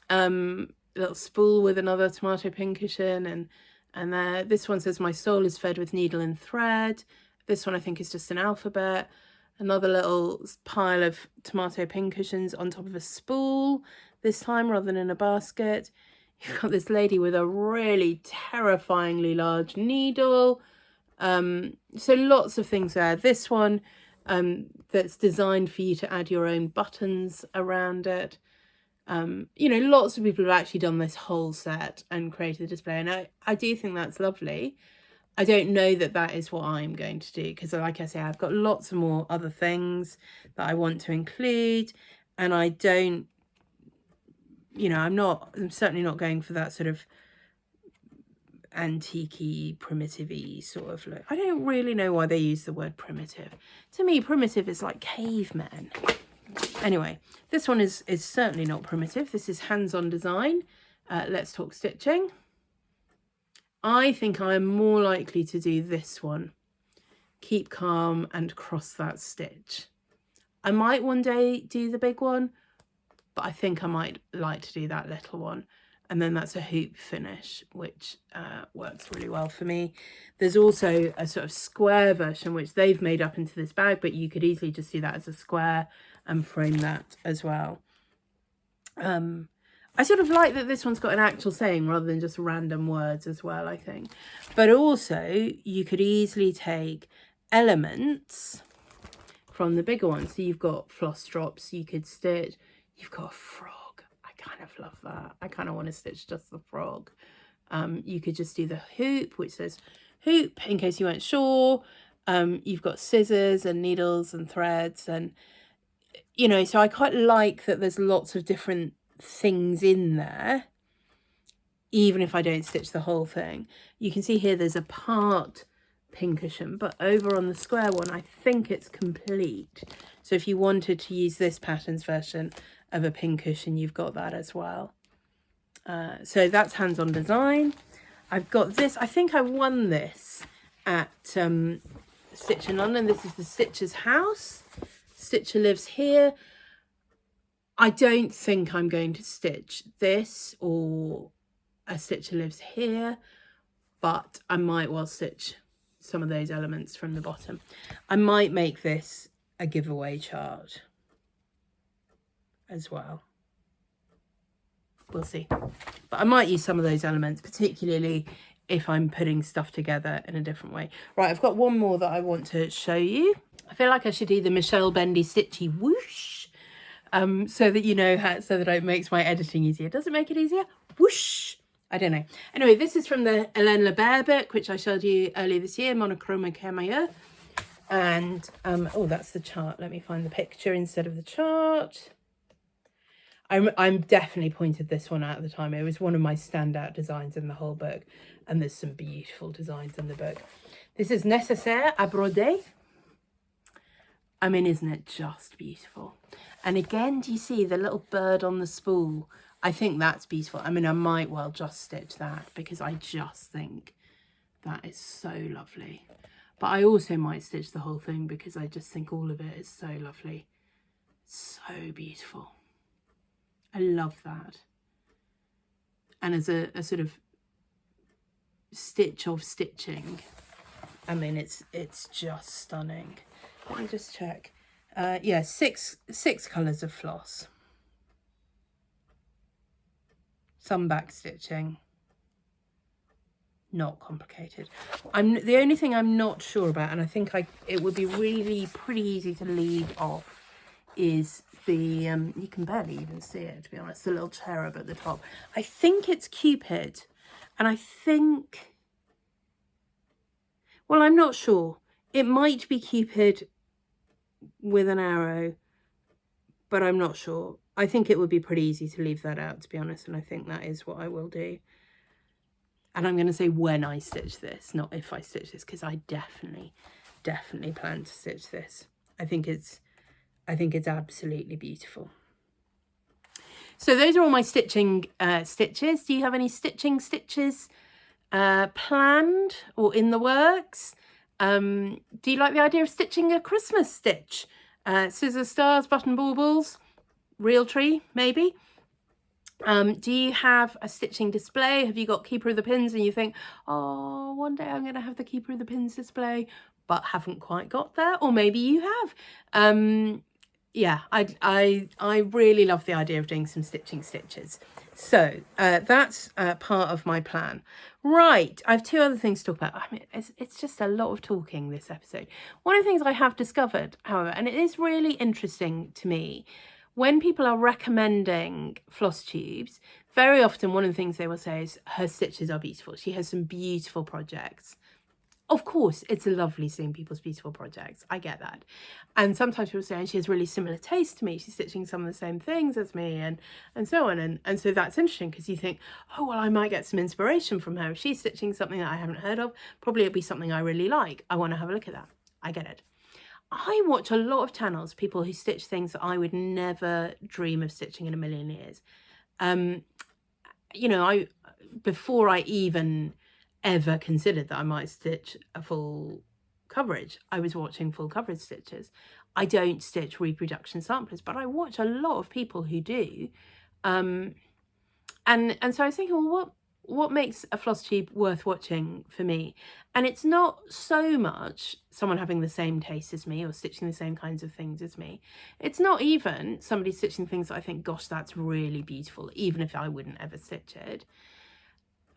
Little spool with another tomato pincushion, and there. This one says my soul is fed with needle and thread. This one I think is just an alphabet. Another little pile of tomato pincushions on top of a spool this time rather than in a basket. You've got this lady with a really terrifyingly large needle. So lots of things there. This one that's designed for you to add your own buttons around it. You know, lots of people have actually done this whole set and created a display, and I do think that's lovely. I don't know that that is what I'm going to do, because like I say, I've got lots of more other things that I want to include, and I don't, you know, I'm certainly not going for that sort of antique-y, primitive-y sort of look. I don't really know why they use the word primitive. To me, primitive is like cavemen. Anyway, this one is certainly not primitive. This is hands-on design. Let's talk stitching. I think I am more likely to do this one. Keep calm and cross that stitch. I might one day do the big one, but I think I might like to do that little one. And then that's a hoop finish, which works really well for me. There's also a sort of square version, which they've made up into this bag, but you could easily just do that as a square and frame that as well. I sort of like that this one's got an actual saying rather than just random words as well, I think. But also, you could easily take elements from the bigger one. So you've got floss drops you could stitch. You've got a frog. I kind of love that. I kind of want to stitch just the frog. You could just do the hoop, which says hoop, in case you weren't sure. You've got scissors and needles and threads, and, you know, so I quite like that there's lots of different things in there, even if I don't stitch the whole thing. You can see here there's a part pincushion, but over on the square one I think it's complete. So if you wanted to use this pattern's version of a pincushion, you've got that as well. So that's hands-on design. I've got this, I think I won this at Stitch in London. This is the Stitcher's house. Stitcher lives here. I don't think I'm going to stitch this or a Stitcher lives here, but I might well stitch some of those elements from the bottom. I might make this a giveaway chart as well. We'll see. But I might use some of those elements, particularly if I'm putting stuff together in a different way. Right, I've got one more that I want to show you. I feel like I should do the Michelle Bendy Stitchy whoosh. So that you know how, so that it makes my editing easier. Does it make it easier? Whoosh! I don't know. Anyway, this is from the Hélène Lebert book, which I showed you earlier this year, Monochrome Camaya. And, oh, that's the chart. Let me find the picture instead of the chart. I'm definitely pointed this one out at the time. It was one of my standout designs in the whole book, and there's some beautiful designs in the book. This is Nécessaire à broder. I mean, isn't it just beautiful? And again, do you see the little bird on the spool? I think that's beautiful. I mean, I might well just stitch that because I just think that is so lovely. But I also might stitch the whole thing because I just think all of it is so lovely. So beautiful. I love that. And as a sort of stitch of stitching, I mean, it's just stunning. Let me just check. Yeah, six colours of floss. Some back stitching. Not complicated. The only thing I'm not sure about, and I think it would be really pretty easy to leave off, is the you can barely even see it, to be honest, the little cherub at the top. I think it's Cupid, and I think, well, I'm not sure. It might be Cupid with an arrow, but I'm not sure. I think it would be pretty easy to leave that out, to be honest, and I think that is what I will do. And I'm going to say when I stitch this, not if I stitch this, because I definitely plan to stitch this. I think it's absolutely beautiful. So those are all my stitching stitches. Do you have any stitches planned or in the works? Do you like the idea of stitching a Christmas stitch? Scissors, stars, button baubles, real tree, maybe? Do you have a stitching display? Have you got Keeper of the Pins and you think, oh, one day I'm going to have the Keeper of the Pins display, but haven't quite got there? Or maybe you have. Yeah, I really love the idea of doing some stitches. So that's part of my plan. Right, I have two other things to talk about. I mean, it's just a lot of talking this episode. One of the things I have discovered, however, and it is really interesting to me, when people are recommending Flosstubes, very often one of the things they will say is her stitches are beautiful. She has some beautiful projects. Of course, it's lovely seeing people's beautiful projects. I get that. And sometimes people say, and she has really similar taste to me. She's stitching some of the same things as me and so on. And so that's interesting because you think, oh, well, I might get some inspiration from her. If she's stitching something that I haven't heard of, probably it'll be something I really like. I want to have a look at that. I get it. I watch a lot of channels, people who stitch things that I would never dream of stitching in a million years. You know, before I even ever considered that I might stitch a full coverage, I was watching full coverage stitches. I don't stitch reproduction samplers, but I watch a lot of people who do. And so I was thinking, well, what makes a Flosstube worth watching for me? And it's not so much someone having the same taste as me or stitching the same kinds of things as me. It's not even somebody stitching things that I think, gosh, that's really beautiful, even if I wouldn't ever stitch it.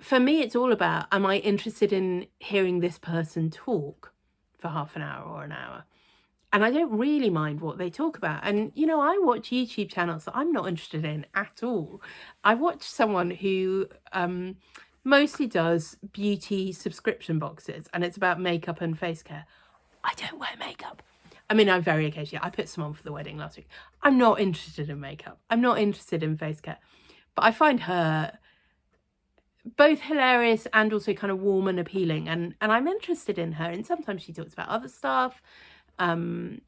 For me, it's all about, am I interested in hearing this person talk for half an hour or an hour? And I don't really mind what they talk about. And, you know, I watch YouTube channels that I'm not interested in at all. I watch someone who mostly does beauty subscription boxes, and it's about makeup and face care. I don't wear makeup. I mean, I very occasionally, I put some on for the wedding last week. I'm not interested in makeup. I'm not interested in face care. But I find her both hilarious and also kind of warm and appealing. And I'm interested in her. And sometimes she talks about other stuff. And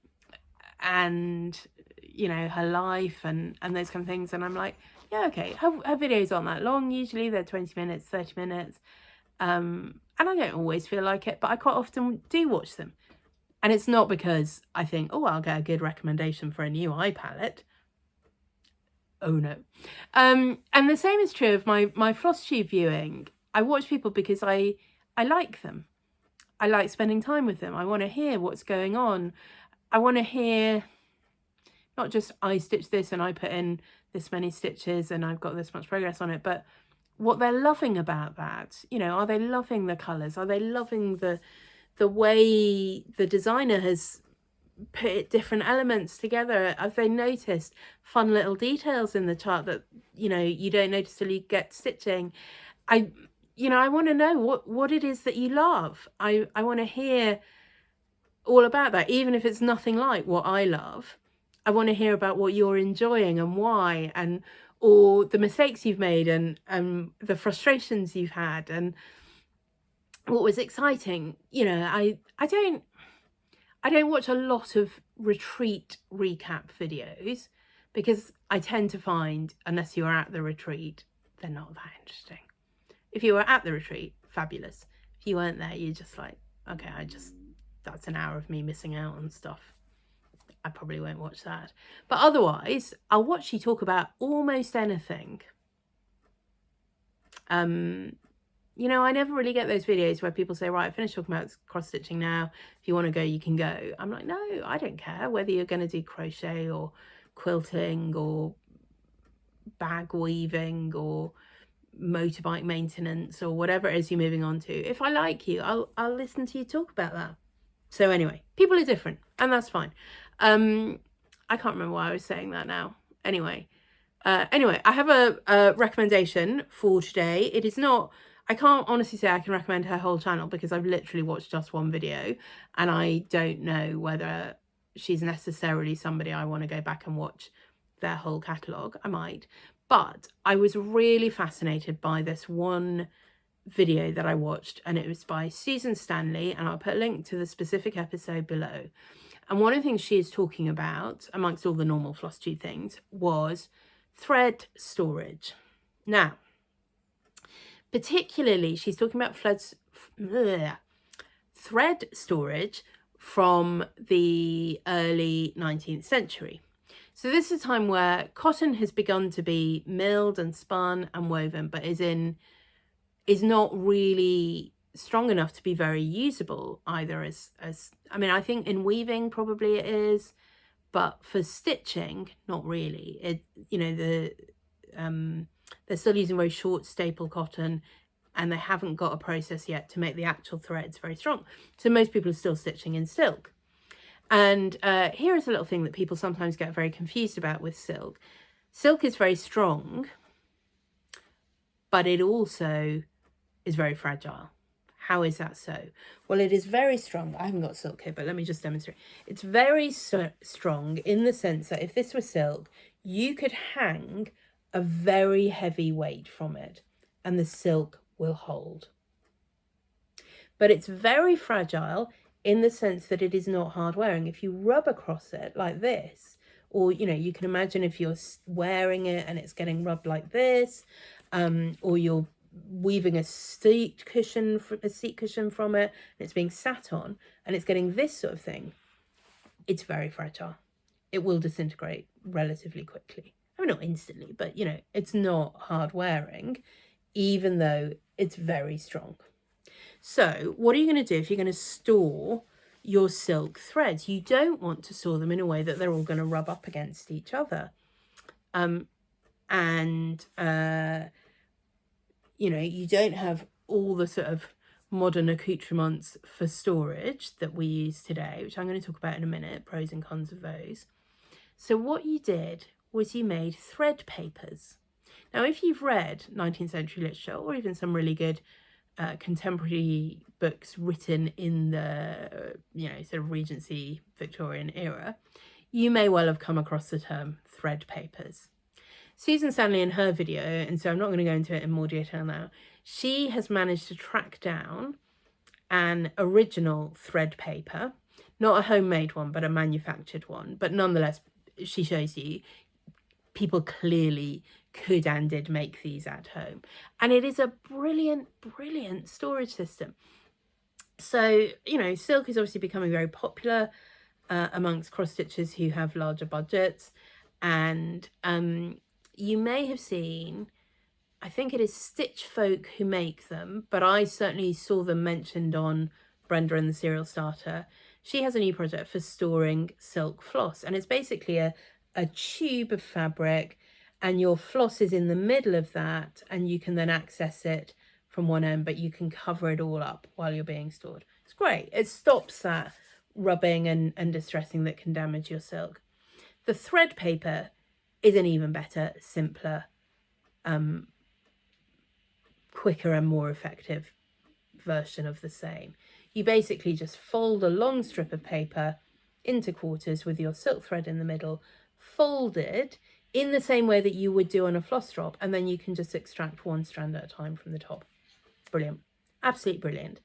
you know, her life and those kind of things, and I'm like, yeah, okay, her videos aren't that long, usually they're 20 minutes, 30 minutes, and I don't always feel like it, but I quite often do watch them. And it's not because I think, oh, I'll get a good recommendation for a new eye palette. Oh no. And the same is true of my Flosstube viewing. I watch people because I like them. I like spending time with them. I want to hear what's going on. I want to hear not just I stitched this and I put in this many stitches and I've got this much progress on it, but what they're loving about that. You know, are they loving the colours? Are they loving the way the designer has put different elements together? Have they noticed fun little details in the chart that, you know, you don't notice till you get stitching? You know, I want to know what it is that you love. I want to hear all about that, even if it's nothing like what I love. I want to hear about what you're enjoying and why, and or the mistakes you've made and the frustrations you've had and what was exciting. You know, I don't watch a lot of retreat recap videos because I tend to find, unless you're at the retreat, they're not that interesting. If you were at the retreat, fabulous. If you weren't there, you're just like, okay, that's an hour of me missing out on stuff. I probably won't watch that. But otherwise, I'll watch you talk about almost anything. You know, I never really get those videos where people say, right, I finished talking about cross-stitching now. If you want to go, you can go. I'm like, no, I don't care whether you're going to do crochet or quilting or bag weaving or motorbike maintenance or whatever it is you're moving on to. If I like you, I'll listen to you talk about that. So anyway, people are different, and that's fine. I can't remember why I was saying that now. Anyway, I have a recommendation for today. It is not, I can't honestly say I can recommend her whole channel because I've literally watched just one video and I don't know whether she's necessarily somebody I want to go back and watch their whole catalogue. I might, but I was really fascinated by this one video that I watched, and it was by Susan Stanley, and I'll put a link to the specific episode below. And one of the things she is talking about, amongst all the normal Flosstube things, was thread storage. Now, particularly, she's talking about thread storage from the early 19th century. So this is a time where cotton has begun to be milled and spun and woven, but is not really strong enough to be very usable either as I mean, I think in weaving probably it is, but for stitching, not really. It, you know, they're still using very short staple cotton and they haven't got a process yet to make the actual threads very strong. So most people are still stitching in silk. And here is a little thing that people sometimes get very confused about with silk. Silk is very strong, but it also is very fragile. How is that so? Well, it is very strong. I haven't got silk here, but let me just demonstrate. It's very strong in the sense that if this were silk, you could hang a very heavy weight from it and the silk will hold. But it's very fragile in the sense that it is not hard wearing. If you rub across it like this, or, you know, you can imagine if you're wearing it and it's getting rubbed like this, or you're weaving a seat cushion from it and it's being sat on and it's getting this sort of thing, it's very fragile. It will disintegrate relatively quickly. I mean, not instantly, but, you know, it's not hard wearing, even though it's very strong. So what are you going to do if you're going to store your silk threads? You don't want to store them in a way that they're all going to rub up against each other. You know, you don't have all the sort of modern accoutrements for storage that we use today, which I'm going to talk about in a minute, pros and cons of those. So what you did was you made thread papers. Now, if you've read 19th century literature or even some really good contemporary books written in the, you know, sort of Regency Victorian era, you may well have come across the term thread papers. Susan Stanley in her video, and so I'm not going to go into it in more detail now, she has managed to track down an original thread paper, not a homemade one, but a manufactured one. But nonetheless, she shows you people clearly could and did make these at home. And it is a brilliant, brilliant storage system. So, you know, silk is obviously becoming very popular amongst cross-stitchers who have larger budgets. And you may have seen, I think it is Stitch Folk who make them, but I certainly saw them mentioned on Brenda and the Serial Starter. She has a new project for storing silk floss, and it's basically a tube of fabric, and your floss is in the middle of that, and you can then access it from one end, but you can cover it all up while you're being stored. It's great. It stops that rubbing and distressing that can damage your silk. The thread paper is an even better, simpler, quicker and more effective version of the same. You basically just fold a long strip of paper into quarters with your silk thread in the middle, folded in the same way that you would do on a floss drop, and then you can just extract one strand at a time from the top. Brilliant. Absolutely brilliant.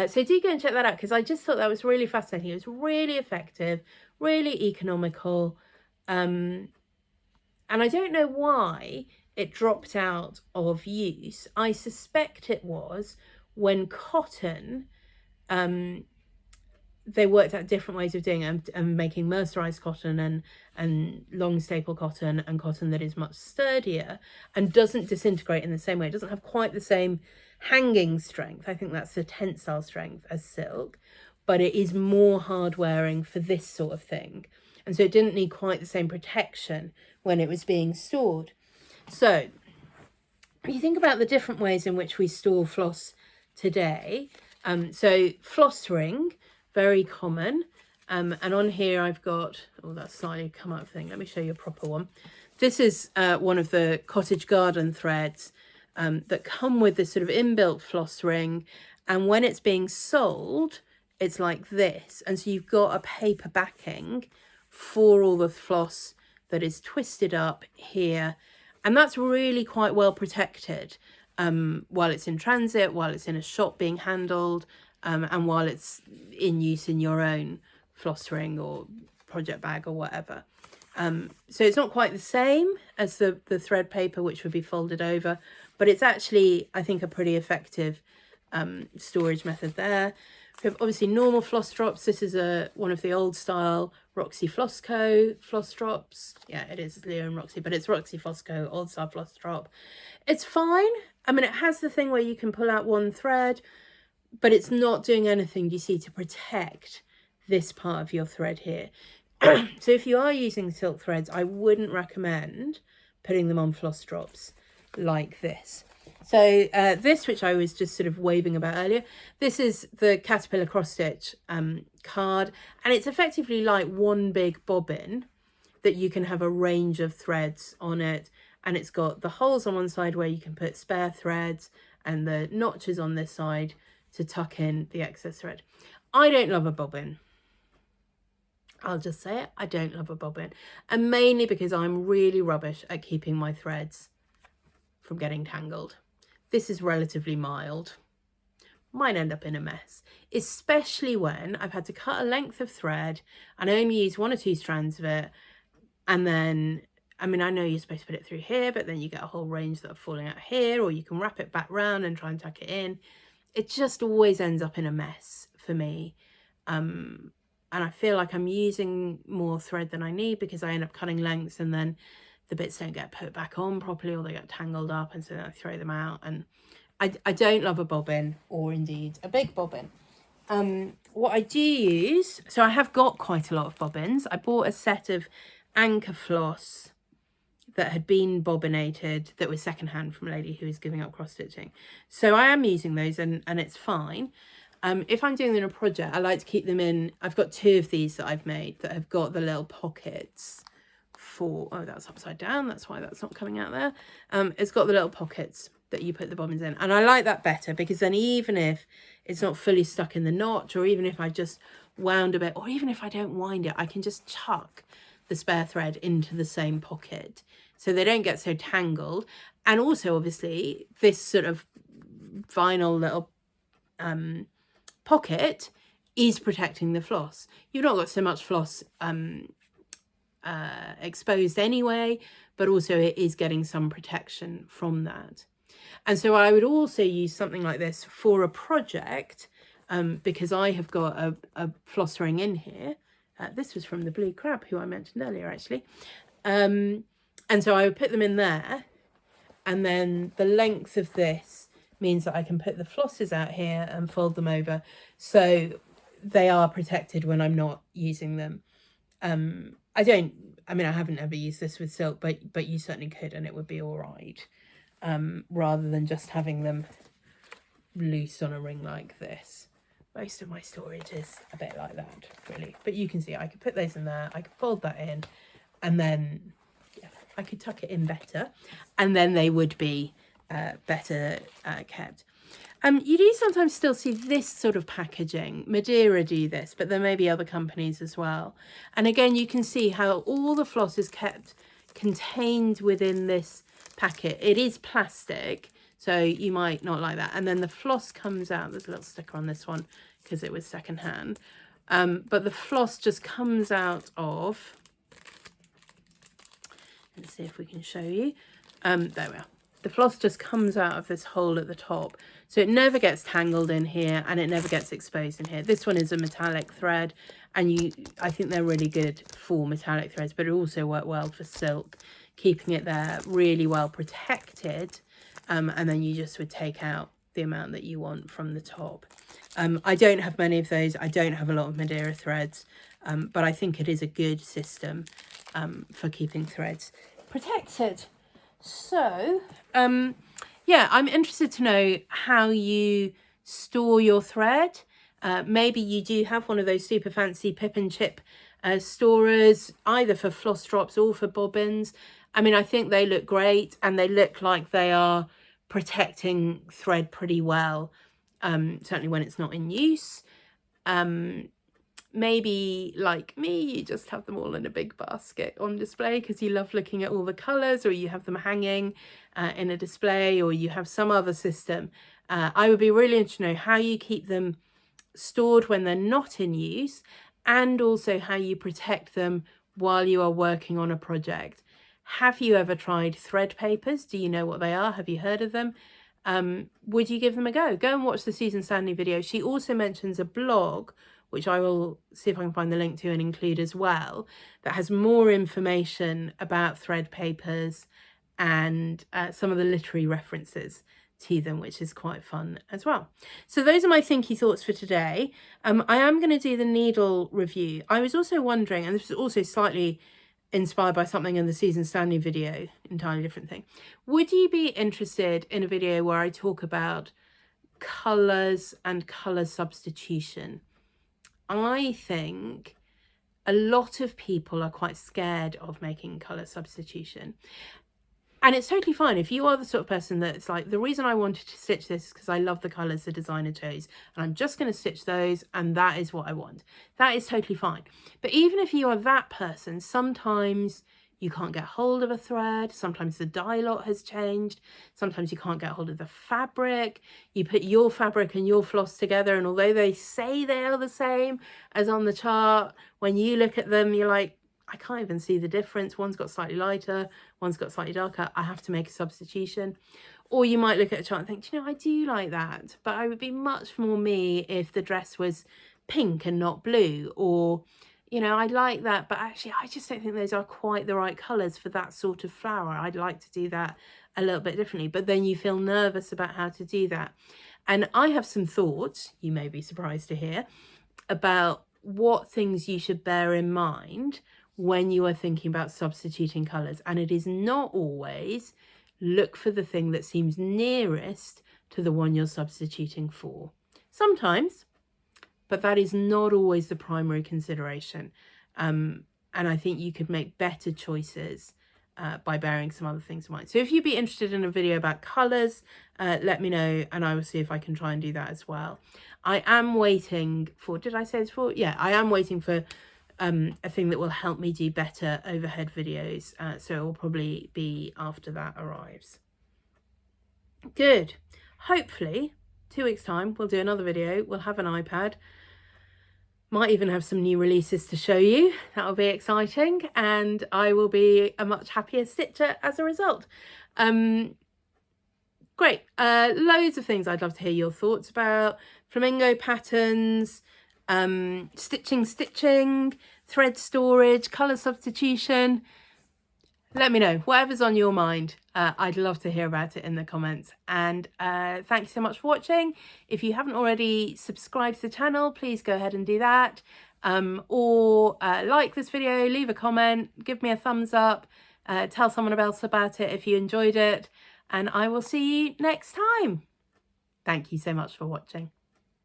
So do go and check that out, because I just thought that was really fascinating. It was really effective, really economical. And I don't know why it dropped out of use. I suspect it was when cotton, they worked out different ways of doing it, and making mercerized cotton and long staple cotton and cotton that is much sturdier and doesn't disintegrate in the same way. It doesn't have quite the same hanging strength. I think that's the tensile strength as silk, but it is more hard wearing for this sort of thing. And so it didn't need quite the same protection when it was being stored. So you think about the different ways in which we store floss today. So floss ring, very common. And on here I've got, oh, that's slightly come up thing. Let me show you a proper one. This is one of the cottage garden threads that come with this sort of inbuilt floss ring. And when it's being sold, it's like this. And so you've got a paper backing for all the floss that is twisted up here. And that's really quite well protected while it's in transit, while it's in a shop being handled, and while it's in use in your own floss ring or project bag or whatever. So it's not quite the same as the thread paper, which would be folded over, but it's actually, I think, a pretty effective storage method there. We have obviously normal floss drops. This is one of the old style Roxy Flossco floss drops. Yeah, it is Leo and Roxy, but it's Roxy Flossco old style floss drop. It's fine. I mean, it has the thing where you can pull out one thread, but it's not doing anything, you see, to protect this part of your thread here. So if you are using silk threads, I wouldn't recommend putting them on floss drops like this. So this, which I was just sort of waving about earlier, this is the Caterpillar cross stitch card, and it's effectively like one big bobbin that you can have a range of threads on it, and it's got the holes on one side where you can put spare threads and the notches on this side to tuck in the excess thread. I don't love a bobbin. I'll just say it, I don't love a bobbin, and mainly because I'm really rubbish at keeping my threads from getting tangled. This is relatively mild. Mine end up in a mess, especially when I've had to cut a length of thread and I only use 1 or 2 strands of it. And then, I mean, I know you're supposed to put it through here, but then you get a whole range that are falling out here, or you can wrap it back round and try and tuck it in. It just always ends up in a mess for me. And I feel like I'm using more thread than I need because I end up cutting lengths and then the bits don't get put back on properly, or they get tangled up, and so then I throw them out. And I don't love a bobbin, or indeed a big bobbin. What I do use, so I have got quite a lot of bobbins. I bought a set of anchor floss that had been bobbinated, that was secondhand from a lady who was giving up cross stitching. So I am using those, and it's fine. If I'm doing them in a project, I like to keep them in. I've got 2 of these that I've made that have got the little pockets for, oh, that's upside down, that's why that's not coming out there. It's got the little pockets that you put the bobbins in, and I like that better, because then even if it's not fully stuck in the notch, or even if I just wound a bit, or even if I don't wind it, I can just chuck the spare thread into the same pocket so they don't get so tangled. And also, obviously, this sort of vinyl little pocket is protecting the floss. You've not got so much floss exposed anyway, but also it is getting some protection from that. And so I would also use something like this for a project, because I have got a floss ring in here. This was from the Blue Crab, who I mentioned earlier, actually. And so I would put them in there, and then the length of this means that I can put the flosses out here and fold them over, so they are protected when I'm not using them. I haven't ever used this with silk, but you certainly could, and it would be all right, rather than just having them loose on a ring like this. Most of my storage is a bit like that, really. But you can see I could put those in there, I could fold that in, and then I could tuck it in better, and then they would be better kept. You do sometimes still see this sort of packaging. Madeira do this, but there may be other companies as well. And again, you can see how all the floss is kept contained within this packet. It is plastic, so you might not like that. And then the floss comes out. There's a little sticker on this one because it was secondhand. But the floss just comes out of, let's see if we can show you. There we are. The floss just comes out of this hole at the top. So it never gets tangled in here and it never gets exposed in here. This one is a metallic thread, and I think they're really good for metallic threads, but it also work well for silk, keeping it there really well protected. And then you just would take out the amount that you want from the top. I don't have many of those. I don't have a lot of Madeira threads, but I think it is a good system for keeping threads protected. So, yeah, I'm interested to know how you store your thread. Maybe you do have one of those super fancy pip and chip storers, either for floss drops or for bobbins. I mean, I think they look great and they look like they are protecting thread pretty well, certainly when it's not in use. Maybe like me, you just have them all in a big basket on display because you love looking at all the colours, or you have them hanging in a display, or you have some other system. I would be really interested to know how you keep them stored when they're not in use, and also how you protect them while you are working on a project. Have you ever tried thread papers? Do you know what they are? Have you heard of them? Would you give them a go? Go and watch the Susan Stanley video. She also mentions a blog, which I will see if I can find the link to and include as well, that has more information about thread papers and some of the literary references to them, which is quite fun as well. So those are my thinky thoughts for today. I am going to do the needle review. I was also wondering, and this was also slightly inspired by something in the Susan Stanley video, entirely different thing. Would you be interested in a video where I talk about colours and colour substitution? I think a lot of people are quite scared of making colour substitution. And it's totally fine if you are the sort of person that's like, the reason I wanted to stitch this is because I love the colours the designer chose, and I'm just going to stitch those, and that is what I want. That is totally fine. But even if you are that person, sometimes you can't get hold of a thread, sometimes the dye lot has changed, sometimes you can't get hold of the fabric. You put your fabric and your floss together, and although they say they are the same as on the chart, when you look at them, you're like, I can't even see the difference. One's got slightly lighter, one's got slightly darker. I have to make a substitution. Or you might look at a chart and think, you know, I do like that, but I would be much more me if the dress was pink and not blue. Or, you know, I like that, but actually I just don't think those are quite the right colours for that sort of flower. I'd like to do that a little bit differently. But then you feel nervous about how to do that. And I have some thoughts, you may be surprised to hear, about what things you should bear in mind when you are thinking about substituting colours. And it is not always look for the thing that seems nearest to the one you're substituting for. Sometimes, but that is not always the primary consideration. And I think you could make better choices by bearing some other things in mind. So if you'd be interested in a video about colours, let me know, and I will see if I can try and do that as well. I am waiting for, did I say this before? Yeah, I am waiting for a thing that will help me do better overhead videos, so it will probably be after that arrives. Good. Hopefully 2 weeks time we'll do another video. We'll have an iPad, might even have some new releases to show you. That'll be exciting, and I will be a much happier stitcher as a result. Great. Loads of things I'd love to hear your thoughts about. Flamingo patterns, stitching, thread storage, colour substitution. Let me know, whatever's on your mind. I'd love to hear about it in the comments. And thank you so much for watching. If you haven't already subscribed to the channel, please go ahead and do that. Or like this video, leave a comment, give me a thumbs up, tell someone else about it if you enjoyed it. And I will see you next time. Thank you so much for watching.